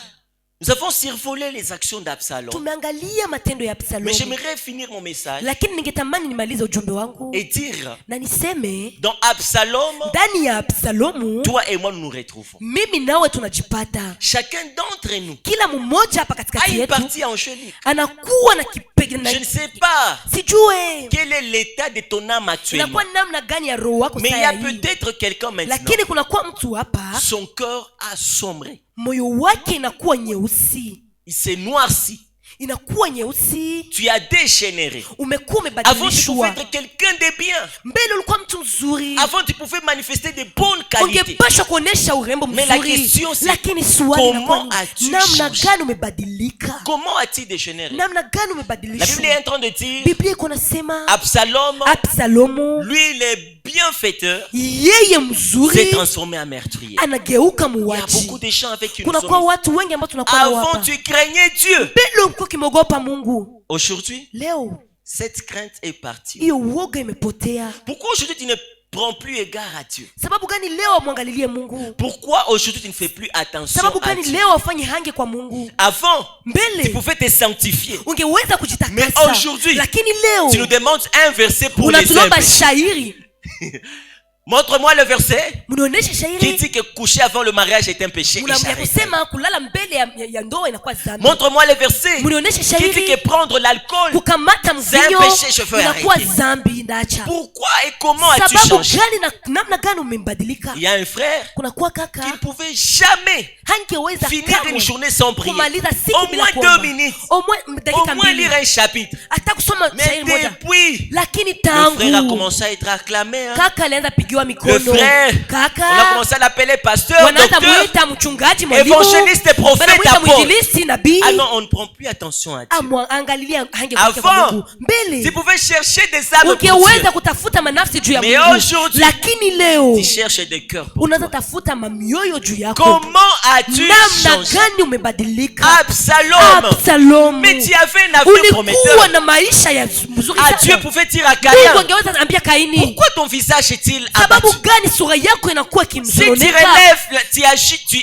Nous avons survolé les actions d'Absalom. Tumeangalia matendo ya Mais Absalomu, j'aimerais finir mon message lakini ningetamani nimalize ujumbe wangu et dire, na niseme dans Absalom, ndani ya Absalomu toi et moi nous nous retrouvons. mimi nawe tunajipata. Chacun d'entre nous Kila mmoja hapa a katikati une yetu partie angélique. anakuwa na kipege na Je ne sais pas sijue quel est l'état de ton âme actuellement. inakuwa namna gani ya roho wako Mais il y saa a hii, peut-être quelqu'un maintenant. lakini kunakuwa mtu hapa Son cœur a sombré. moyo wake inakuwa nyeusi, Il s'est noirci. inakuwa nyeusi, Tu as dégénéré. umekuwa Avant, tu pouvais umebadilishwa. être quelqu'un de bien. Mbele ulikuwa mtu mzuri, Avant, tu pouvais manifester de bonnes qualités. ungepashwa kuonesha urembo Mais la mzuri, question, c'est lakini swali comment inakuwa as-tu ni namna changé? gani umebadilika, Comment as-tu dégénéré? namna gani La Bible est umebadilishwa. en train de dire, Biblia iko nasema Absalom, Absalomu lui, le bienfaiteur, yeye s'est mzuri transformé en meurtrier. anageuka Il y a beaucoup muuaji. de gens avec qui nous Kunakuwa sommes. watu wengi ambao tunakuwa nao Avant, hapa. tu craignais Dieu. Mbele ulikuwa ukimwogopa Mungu, Aujourd'hui, leo cette crainte est partie. hiyo uoga imepotea. Pourquoi aujourd'hui tu ne prends plus égard à Dieu? Sababu gani leo amwangalilie Mungu? Pourquoi aujourd'hui tu ne fais plus attention Sababu à gani Dieu? leo afanye hange kwa Mungu? Avant, tu Mbele pouvais te sanctifier. ungeweza Mais kujitakasa, aujourd'hui, lakini Tu nous leo demandes un verset pour les unatulomba simples. shairi. Montre-moi le verset Mnaonesha qui shairi, dit que coucher avant le mariage est un péché. Et mnaambia j'arrête. kusema kulala mbele ya ndoa inakuwa dhambi. Montre-moi le verset Mnaonesha qui dit shairi, que prendre l'alcool. kukamata mvinyo péché, je veux inakuwa arrêter. dhambi, ndacha. Pourquoi et comment as-tu Sababu changé? gani na namna gani umembadilika? Il y a un frère Kunakuwa qui kaka ne pouvait jamais hangeweza finir kamwe une journée sans prier. kumaliza siku Au bila moins kuomba. 2 minutes. Au moins Au dakika moins mbili, lire un chapitre. hata kusoma Mais shairi moja. depuis, Lakini le frère a tangu commencé à être acclamé. Hein. kaka alianza pigiwa Le mikono, frère, on a kaka commencé à l'appeler pasteur, wanaanza docteur, muita mchungaji, mwalimu, évangéliste, prophète, wanamuita apôtre. mwinjilisti, nabii. Ah non, on ne prend plus attention à Dieu. Angalia hange kwake kwa Avant, Mungu. tu Mbele pouvais chercher des âmes pour Dieu. ungeweza kutafuta manafsi juu ya Mais Mungu, aujourd'hui, lakini leo Tu cherches des cœurs pour unaanza toi. tafuta mamioyo juu yako. Comment as-tu Namna changé? gani umebadilika? Absalom. Absalomu, Mais tu avais un avenir ulikuwa prometteur. na maisha ya mzuri Ah, Dieu sana. pouvait dire à Mungu Caïn, angeweza ambia Kaini, pourquoi ton visage est-il sababu abattu? gani sura yako inakuwa Si tu kimsononeka? relèves, tu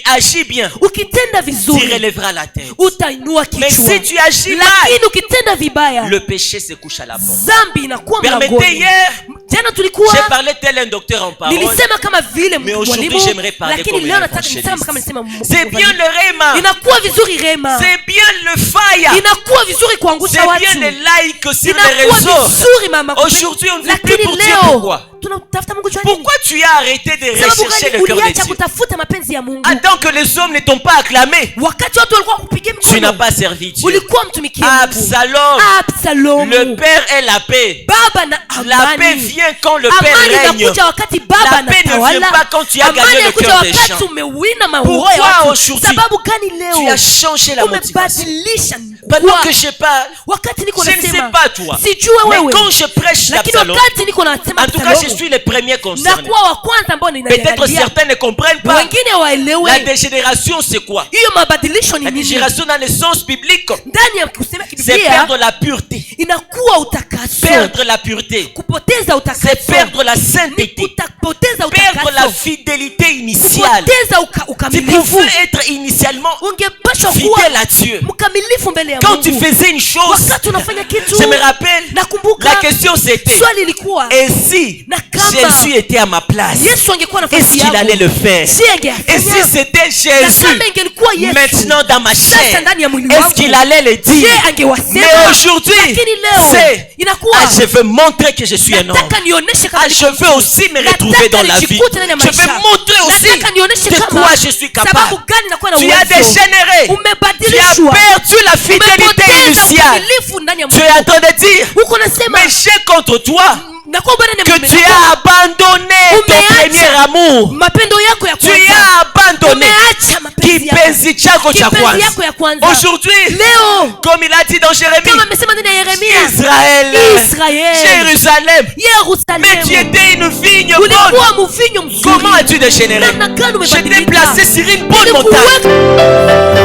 agis bien, Ukitenda tu vizuri relèveras la tête. utainua Mais kichwa, si tu agis mal, lakini ukitenda vibaya le péché se couche à la porte. dhambi inakuwa Permettez mlangoni. hier Jana tulikuwa J'ai parlé tel un docteur en parole. nilisema kama vile Mais aujourd'hui, mwalimu, j'aimerais parler lakini comme leo un nataka évangéliste. nisema kama nisema C'est bien le rema. inakuwa vizuri rema, C'est bien le fire. inakuwa vizuri kuangusha C'est watu, bien les likes sur les inakuwa réseaux. vizuri mama. Aujourd'hui, on ne vit plus Lakini pour Dieu. leo Pourquoi? tunatafuta Mungu jua nini? Pourquoi tu as arrêté de Sababu rechercher gani le cœur de uliacha Dieu? kutafuta mapenzi ya Mungu? Attends que les hommes ne t'ont pas acclamé. Wakati watu walikuwa kupigia Tu n'as mkono, pas servi Dieu. ulikuwa mtumikia Mungu. Absalom, Absalom, le père est la paix. baba na La paix amani. vient quand le père Amani règne. inakuja wakati La baba paix ne anatawala. vient pas quand tu as Amani gagné le inakuja cœur des wakati gens. umewina maroho Pourquoi ya watu. aujourd'hui Sababu gani Tu leo as changé la motivation. umebadilisha? Pendant Kwa- que je parle, wakati niko je ne sais nasema pas toi. sijue Mais wewe, quand je prêche lakini l'Absalom, wakati niko nasema en tout cas, je suis le premier concerné. nakuwa wa kwanza ambao Peut-être ninaiangalia. certains ne comprennent pas. Wengine La waelewe dégénération, c'est quoi? hiyo mabadilisho ni La nini. dégénération dans le sens biblique, Ndani ya kusema c'est kibiblia perdre la pureté. inakuwa utakaso. Perdre la pureté, Kupoteza c'est utakaso perdre la ni sainteté. kupoteza Perdre la utakaso, fidélité initiale. kupoteza Tu ukamilifu. pouvais être initialement Ungepashwa kuwa fidèle à Dieu. mkamilifu mbele ya Quand tu Mungu. faisais une chose, Wakati unafanya kitu, je me rappelle, nakumbuka la question c'était, swali ilikuwa et si na kama Jésus était à ma place, Yesu angekuwa est-ce nafasi qu'il allait yangu, le faire? si Et si angefanya? c'était Na Jésus, kama ingelikuwa Yesu maintenant dans ma sasa chair, ndani ya mwili est-ce wangu, qu'il allait le dire? je angewasema? Mais aujourd'hui, Lakini leo c'est, inakuwa je veux montrer que je suis un homme. nataka nionyeshe kama Je veux aussi me retrouver dans la vie. nijikute ndani ya Je veux maisha. montrer aussi Nataka nionyeshe de kama quoi je suis capable. sababu gani nakuwa na Tu as uwezo. dégénéré. Tu as Umebadilishwa, perdu la fidélité umepoteza initiale. ukamilifu ndani ya Tu Mungu. es en train de dire, Huko nasema mais j'ai contre toi nakuwa bwana que tu as abandonné ton Umeacha premier amour. mapendo yako ya Tu kwanza. as abandonné Umeacha mapenzi yako. kipenzi chako cha Kipenzi kwanza. yako ya kwanza. Aujourd'hui, Leo comme il a dit dans Jérémie, kama amesema ndani ya Yeremia, Israël, Israel, Jérusalem, mais tu Yerusalemu, étais une vigne bonne. ulikuwa mvinyo mzuri. Comment as-tu dégénéré? Namna gani Je t'ai umebadilika? placé sur une bonne montagne. Nilikuweka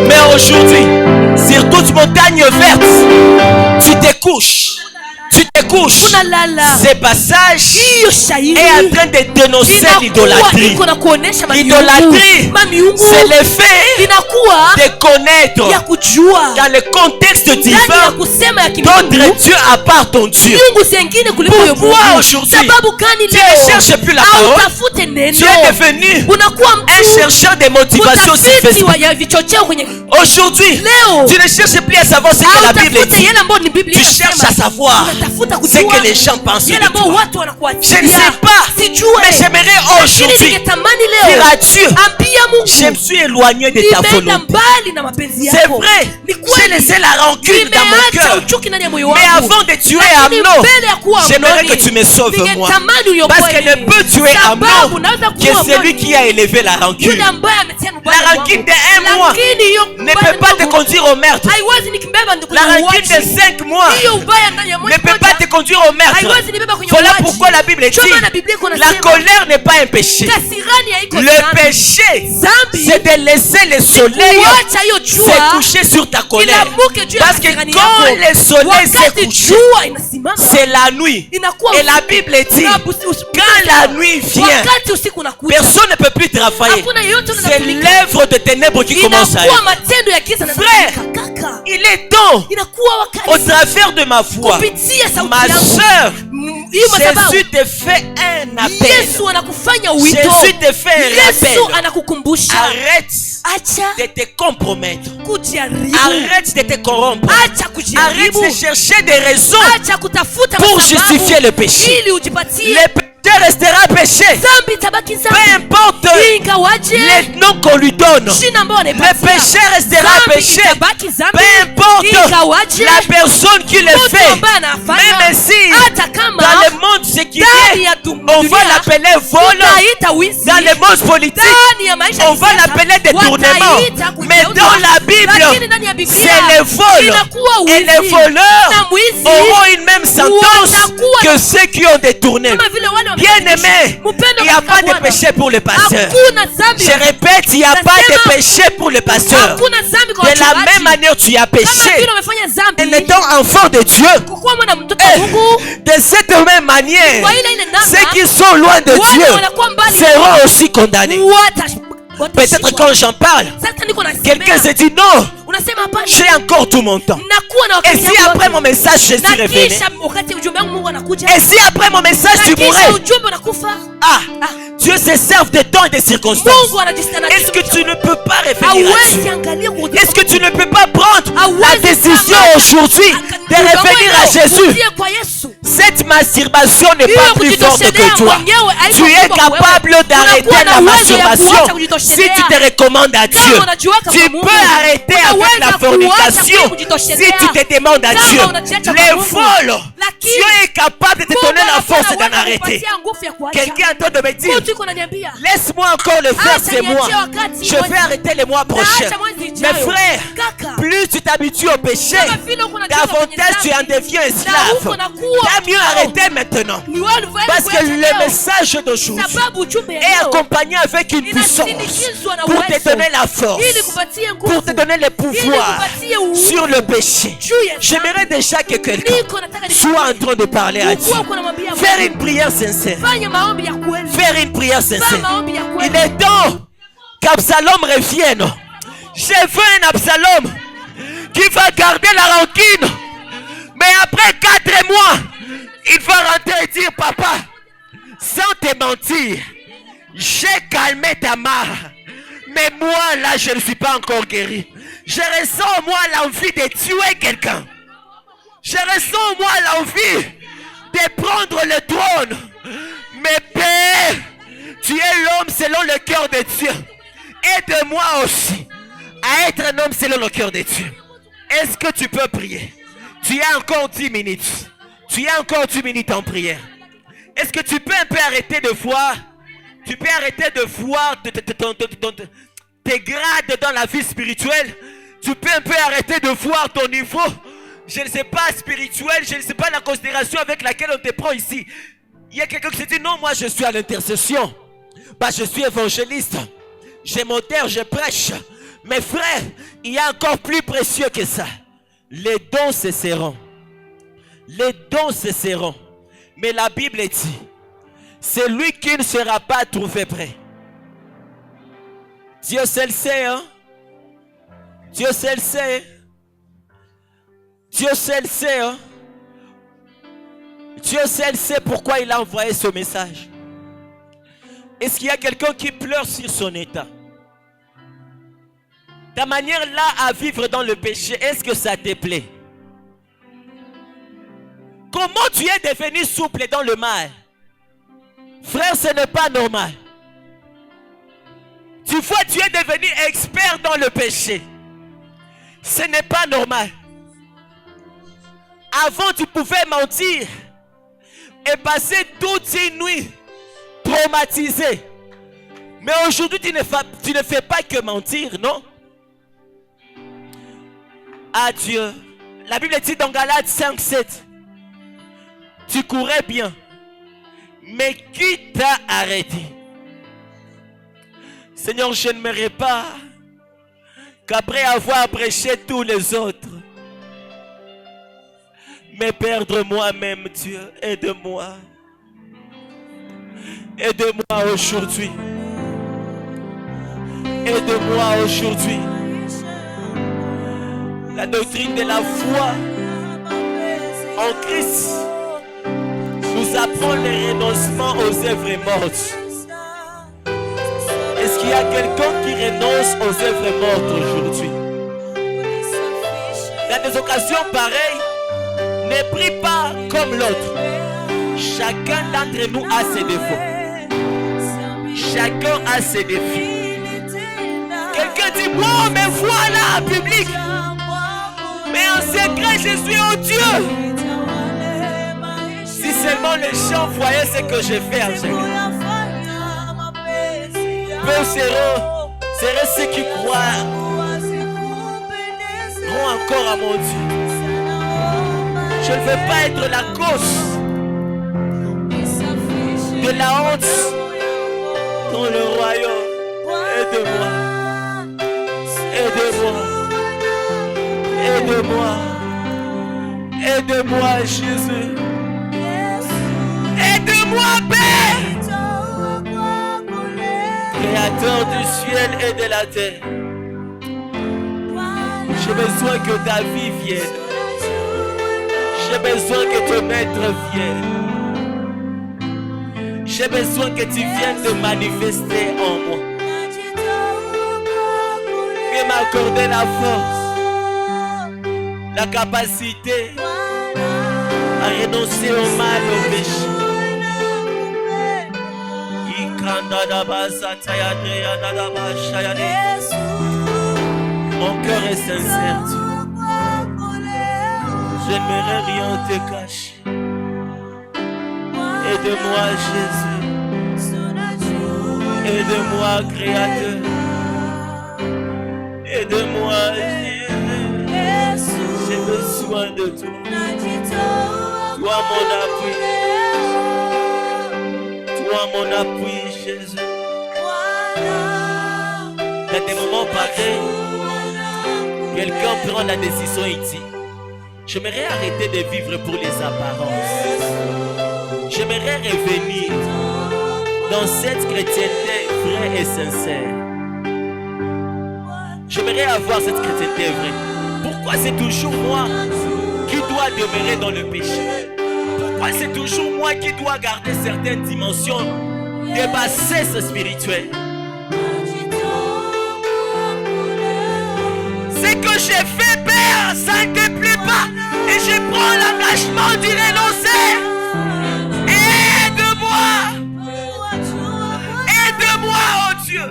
Mais aujourd'hui, sur toute montagne verte, tu te couches. Tu te couches. unalala. Ce passage Hiyo shairi est en train de dénoncer inakuwa l'idolâtrie. iko na kuonesha L'idolâtrie, mamiungu c'est le fait inakuwa de connaître ya kujua dans le contexte ndani ya divin kusema ya d'autres kimungu dieux à part ton Dieu. miungu zengine kuliko huyo Pourquoi Mungu. aujourd'hui Sababu gani tu leo ne cherches plus la parole? hautafute Tu neno, es devenu unakuwa un mtu chercheur de motivation sur utafiti Facebook. wa vichocheo kwenye Aujourd'hui, leo. tu ne cherches plus à savoir ce que la Bible hautafute dit. yale ambayo ni Biblia Tu cherches inasema. à savoir Unatafuta ce kujua que les gens pensent yale de ambayo toi. watu wanakuachia. Je ne sais pas, Sijue. mais j'aimerais Lakini aujourd'hui ningetamani dire leo à Dieu, ambia je me Mungu suis éloigné de ta nimeenda volonté. mbali na mapenzi C'est yako. vrai, Ni j'ai kweli. laissé la rancune dans mon Nimeacha cœur. uchuki ndani ya moyo Mais wangu. avant de tuer Lakini Amnon, mbele ya kuwa j'aimerais Amnoni, que tu me sauves moi. ningetamani uniokoe Parce que ne mimi. peut tuer Sababu Amnon naweza que kuwa celui Amnoni, qui a élevé la rancune. yule ambaye ametia mbali La rancune wangu. de un mois Lakini hiyo ne mbaya peut pas te ndogo conduire au meurtre. haiwezi nikibeba ndio La kwenye rancune de uwaji. 5 mois Hiyo ubaya ndani ya ne mwezi peut pas mmoja te conduire au meurtre. haiwezi nibeba kwenye Voilà uwaji. pourquoi la Bible Ndio maana dit Biblia iko la nasema, colère n'est pas un péché. kasirani haiko Le dhambi. péché, Dhambi c'est de laisser le soleil kuacha hiyo se jua coucher sur ta colère. ilamuke juu ya Parce que kasirani quand yako. le soleil s'est Wakati couché, jua inasimama c'est la nuit. inakuwa Et la Bible dit, quand la nuit vient, wakati usiku unakuja personne ne peut plus travailler. hakuna yeyote C'est l'œuvre de ténèbres qui commence à inakuwa être. matendo ya giza na Frère, kaka il est temps, inakuwa au wakati travers de ma voix, kupitia sauti ma yangu soeur, hiyo madhabahu Jésus te fait un appel. Yesu anakufanya wito Jésus te fait un Yesu rappel. anakukumbusha Arrête acha de te compromettre. kujaribu Arrête de te corrompre. acha Arrête kujaribu de chercher des raisons acha kutafuta pour masababu justifier le péché. ili ujipatie Le péché restera péché. dhambi tabaki Peu dhambi importe ingawaje les noms qu'on lui donne. jina ambayo Le anaipatia péché restera dhambi péché. itabaki dhambi Peu importe ingawaje la personne qui le mtu fait. ambaye anafanya Même si hata kama dans le monde séculier, ndani ya on va l'appeler vol. utaita wizi Dans le monde politique, ndani ya maisha on va ya l'appeler détournement. wataita Mais kugeuza. dans la Bible, Lakini ndani ya Biblia, c'est le vol. inakuwa Et wizi. les voleurs Na mwizi auront une même sentence watakuwa que ceux qui ont détourné. kama vile wale Bien wamefundisha. aimé, Mpendo il n'y a katika pas de Bwana. péché pour le pasteur. Hakuna dhambi. Je répète, il n'y a pas de péché pour le pasteur. Hakuna dhambi kwa De la wachungaji. même manière, tu as Kama péché vile umefanya dhambi. en étant enfant de Dieu. Kukuwa mwana mtoto wa Et Mungu. de cette même manière, Kwa ile ile namna, ceux qui sont loin de wale Dieu wanakuwa mbali seront aussi condamnés. Wata- Peut-être watashikwa. quand j'en parle, Sasa niko nasemea. quelqu'un se dit non, unasema hapana, j'ai encore tout mon temps. nakuwa na Et wakati si wangu après wote. mon message Jésus Na revenait? kisha wakati ujumbe wangu Mungu anakuja, Et si après mon message na tu kisha mourrais? ujumbe unakufa, Ah, Dieu se serve des temps et des circonstances. Mungu anajistana. Est-ce que tu ne peux pas revenir à Hawezi Dieu? angalia kurudi. Est-ce que tu ne peux pas prendre la Hawezi décision kama- aujourd'hui de revenir à Jésus? Urudie kwa Yesu. Cette masturbation n'est Hiyo pas plus forte kujitoshelea que toi. mwenyewe haiko Tu es kubwa kwa capable wewe. d'arrêter Unakuwa la na uwezo ya masturbation kuacha si kujitoshelea. tu te recommandes à Dieu. Kama unajua kama Tu Mungu, peux arrêter avec unaweza la kuacha fornication kujitoshelea. si tu te demandes à Kama Dieu. unajiacha kwa Les Mungu. vols, Lakini, Dieu est capable de te Mungu donner la anakuwa force na d'en uwezo arrêter. kukupatia nguvu ya kuacha. Quelqu'un est en train de me dire, Mtu yuko ananiambia, laisse-moi encore le faire Acha ces mois. niachie wakati Je mwezi. vais arrêter les mois prochains. Acha mwezi Mais ijayo. frère, Kaka, plus tu t'habitues au péché, kama vile uko unajua kwenye davantage tu en dhambi, deviens na esclave. huko nakuwa- T'as mieux arrêter maintenant. Ni wewe ulivyoenda Parce que kuacha le leo. message d'aujourd'hui Sababu ujumbe ya est leo accompagné avec une puissance inasindikizwa na pour te uwezo. donner la force, Ili kupatie nguvu. pour te donner le pouvoir kupatie uhuru. sur le péché. Juu ya dhambi. J'aimerais déjà que quelqu'un Niko nataka soit en train de parler à Dieu. Ukuwa uko unamwambia Faire Mungu. une prière sincère. Fanya maombi ya kweli. Faire une prière Fanya sincère. maombi ya kweli. Il est temps qu'Absalom revienne. Je veux un Absalom qui va garder la rancune. Mais après 4 mois, il va rentrer et dire, papa, sans te mentir, j'ai calmé ta mare. Mais moi, là, je ne suis pas encore guéri. Je ressens en moi l'envie de tuer quelqu'un. Je ressens en moi l'envie de prendre le trône. Mais Père, tu es l'homme selon le cœur de Dieu. Aide-moi aussi à être un homme selon le cœur de Dieu. Est-ce que tu peux prier? Tu as encore 10 minutes. Tu as encore 10 minutes en prière. Est-ce que tu peux un peu arrêter de voir? Tu peux arrêter de voir tes grades dans la vie spirituelle. Tu peux un peu arrêter de voir ton niveau. Je ne sais pas spirituel, je ne sais pas la considération avec laquelle on te prend ici. Il y a quelqu'un qui se dit non, moi je suis à l'intercession. Bah, je suis évangéliste. Je modère, je prêche. Mais frère, il y a encore plus précieux que ça. Les dons cesseront. Les dons cesseront. Mais la Bible dit, c'est lui qui ne sera pas trouvé prêt. Dieu seul sait, hein? Dieu seul sait. Dieu seul sait, hein? Dieu seul sait pourquoi il a envoyé ce message. Est-ce qu'il y a quelqu'un qui pleure sur son état? Ta manière là à vivre dans le péché, est-ce que ça te plaît? Comment tu es devenu souple dans le mal? Frère, ce n'est pas normal. Tu vois, tu es devenu expert dans le péché. Ce n'est pas normal. Avant, tu pouvais mentir et passer toute une nuit traumatisé. Mais aujourd'hui, tu ne fais pas que mentir, non? Adieu. La Bible dit dans Galates 5:7, tu courais bien, mais qui t'a arrêté? Seigneur, je n'aimerais pas qu'après avoir prêché tous les autres, me perdre moi-même, Dieu. Aide-moi. Aide-moi aujourd'hui. Aide-moi aujourd'hui. La doctrine de la foi en Christ nous apprend le renoncement aux œuvres mortes. Est-ce qu'il y a quelqu'un qui renonce aux œuvres mortes aujourd'hui? Dans des occasions pareilles, ne prie pas comme l'autre. Chacun d'entre nous a ses défauts. Chacun a ses défis. Quelqu'un dit, moi, me voilà en public. Mais en secret, je suis odieux. Si seulement les gens voyaient ce que je fais en secret. Peu seraient ceux qui croient encore à mon Dieu. Je ne veux pas être la cause de la honte dans le royaume. Aide-moi. Aide-moi. Aide-moi. Aide-moi, Jésus. Aide-moi, Père. Créateur du ciel et de la terre. Je J'ai besoin que ta vie vienne. J'ai besoin que ton maître vienne. J'ai besoin que tu viennes te manifester en moi. Et m'accorder la force, la capacité à renoncer au mal, au péché. Mon cœur est sincère, Dieu. Je n'aimerais rien te cacher. Aide-moi, Jésus. Aide-moi, Créateur. Aide-moi, Jésus. J'ai besoin de toi. Toi, mon appui. Toi, mon appui, Jésus. Dans des moments pareils, quelqu'un prend la décision et dit: j'aimerais arrêter de vivre pour les apparences. J'aimerais revenir dans cette chrétienté vraie et sincère. J'aimerais avoir cette chrétienté vraie. Pourquoi c'est toujours moi qui dois demeurer dans le péché? Pourquoi c'est toujours moi qui dois garder certaines dimensions de bassesse spirituelle? C'est que j'ai fait, Père, ça ne te plaît pas. Et je prends l'engagement d'y renoncer. Aide-moi. Aide-moi, oh Dieu.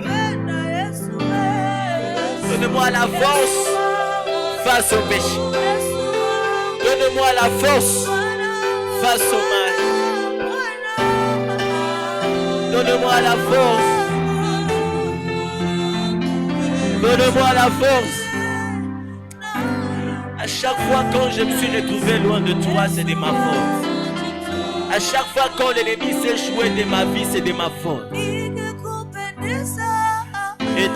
Donne-moi la force face au péché. Donne-moi la force face au mal. Donne-moi la force. Donne-moi la force. À chaque fois quand je me suis retrouvé loin de toi, c'est de ma faute. À chaque fois quand l'ennemi s'est joué de ma vie, c'est de ma faute. Et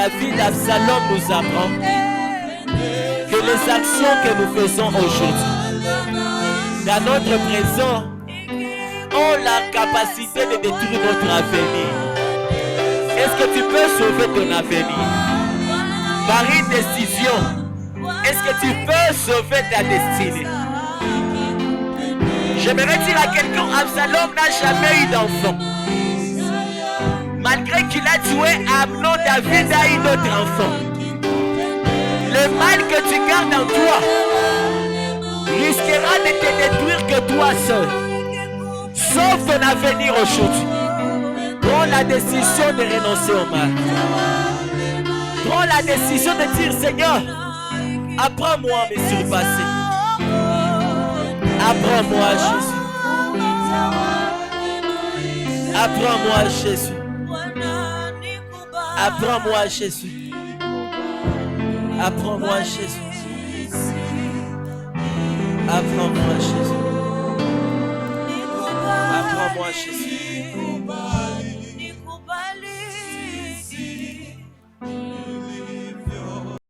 la vie d'Absalom nous apprend que les actions que nous faisons aujourd'hui, dans notre présent, ont la capacité de détruire notre avenir. Est-ce que tu peux sauver ton avenir par une décision? Est-ce que tu peux sauver ta destinée? J'aimerais dire à quelqu'un: Absalom n'a jamais eu d'enfant. Malgré qu'il a tué Amnon, David a eu d'autres enfants. Le mal que tu gardes en toi risquera de te détruire que toi seul. Sauve ton avenir aujourd'hui. Prends la décision de renoncer au mal. Prends la décision de dire: Seigneur, apprends-moi à me surpasser. Apprends-moi, Jésus. Apprends-moi, Jésus. Apprends-moi, Jésus. Apprends-moi, Jésus. Apprends-moi, Jésus. Apprends-moi, Jésus.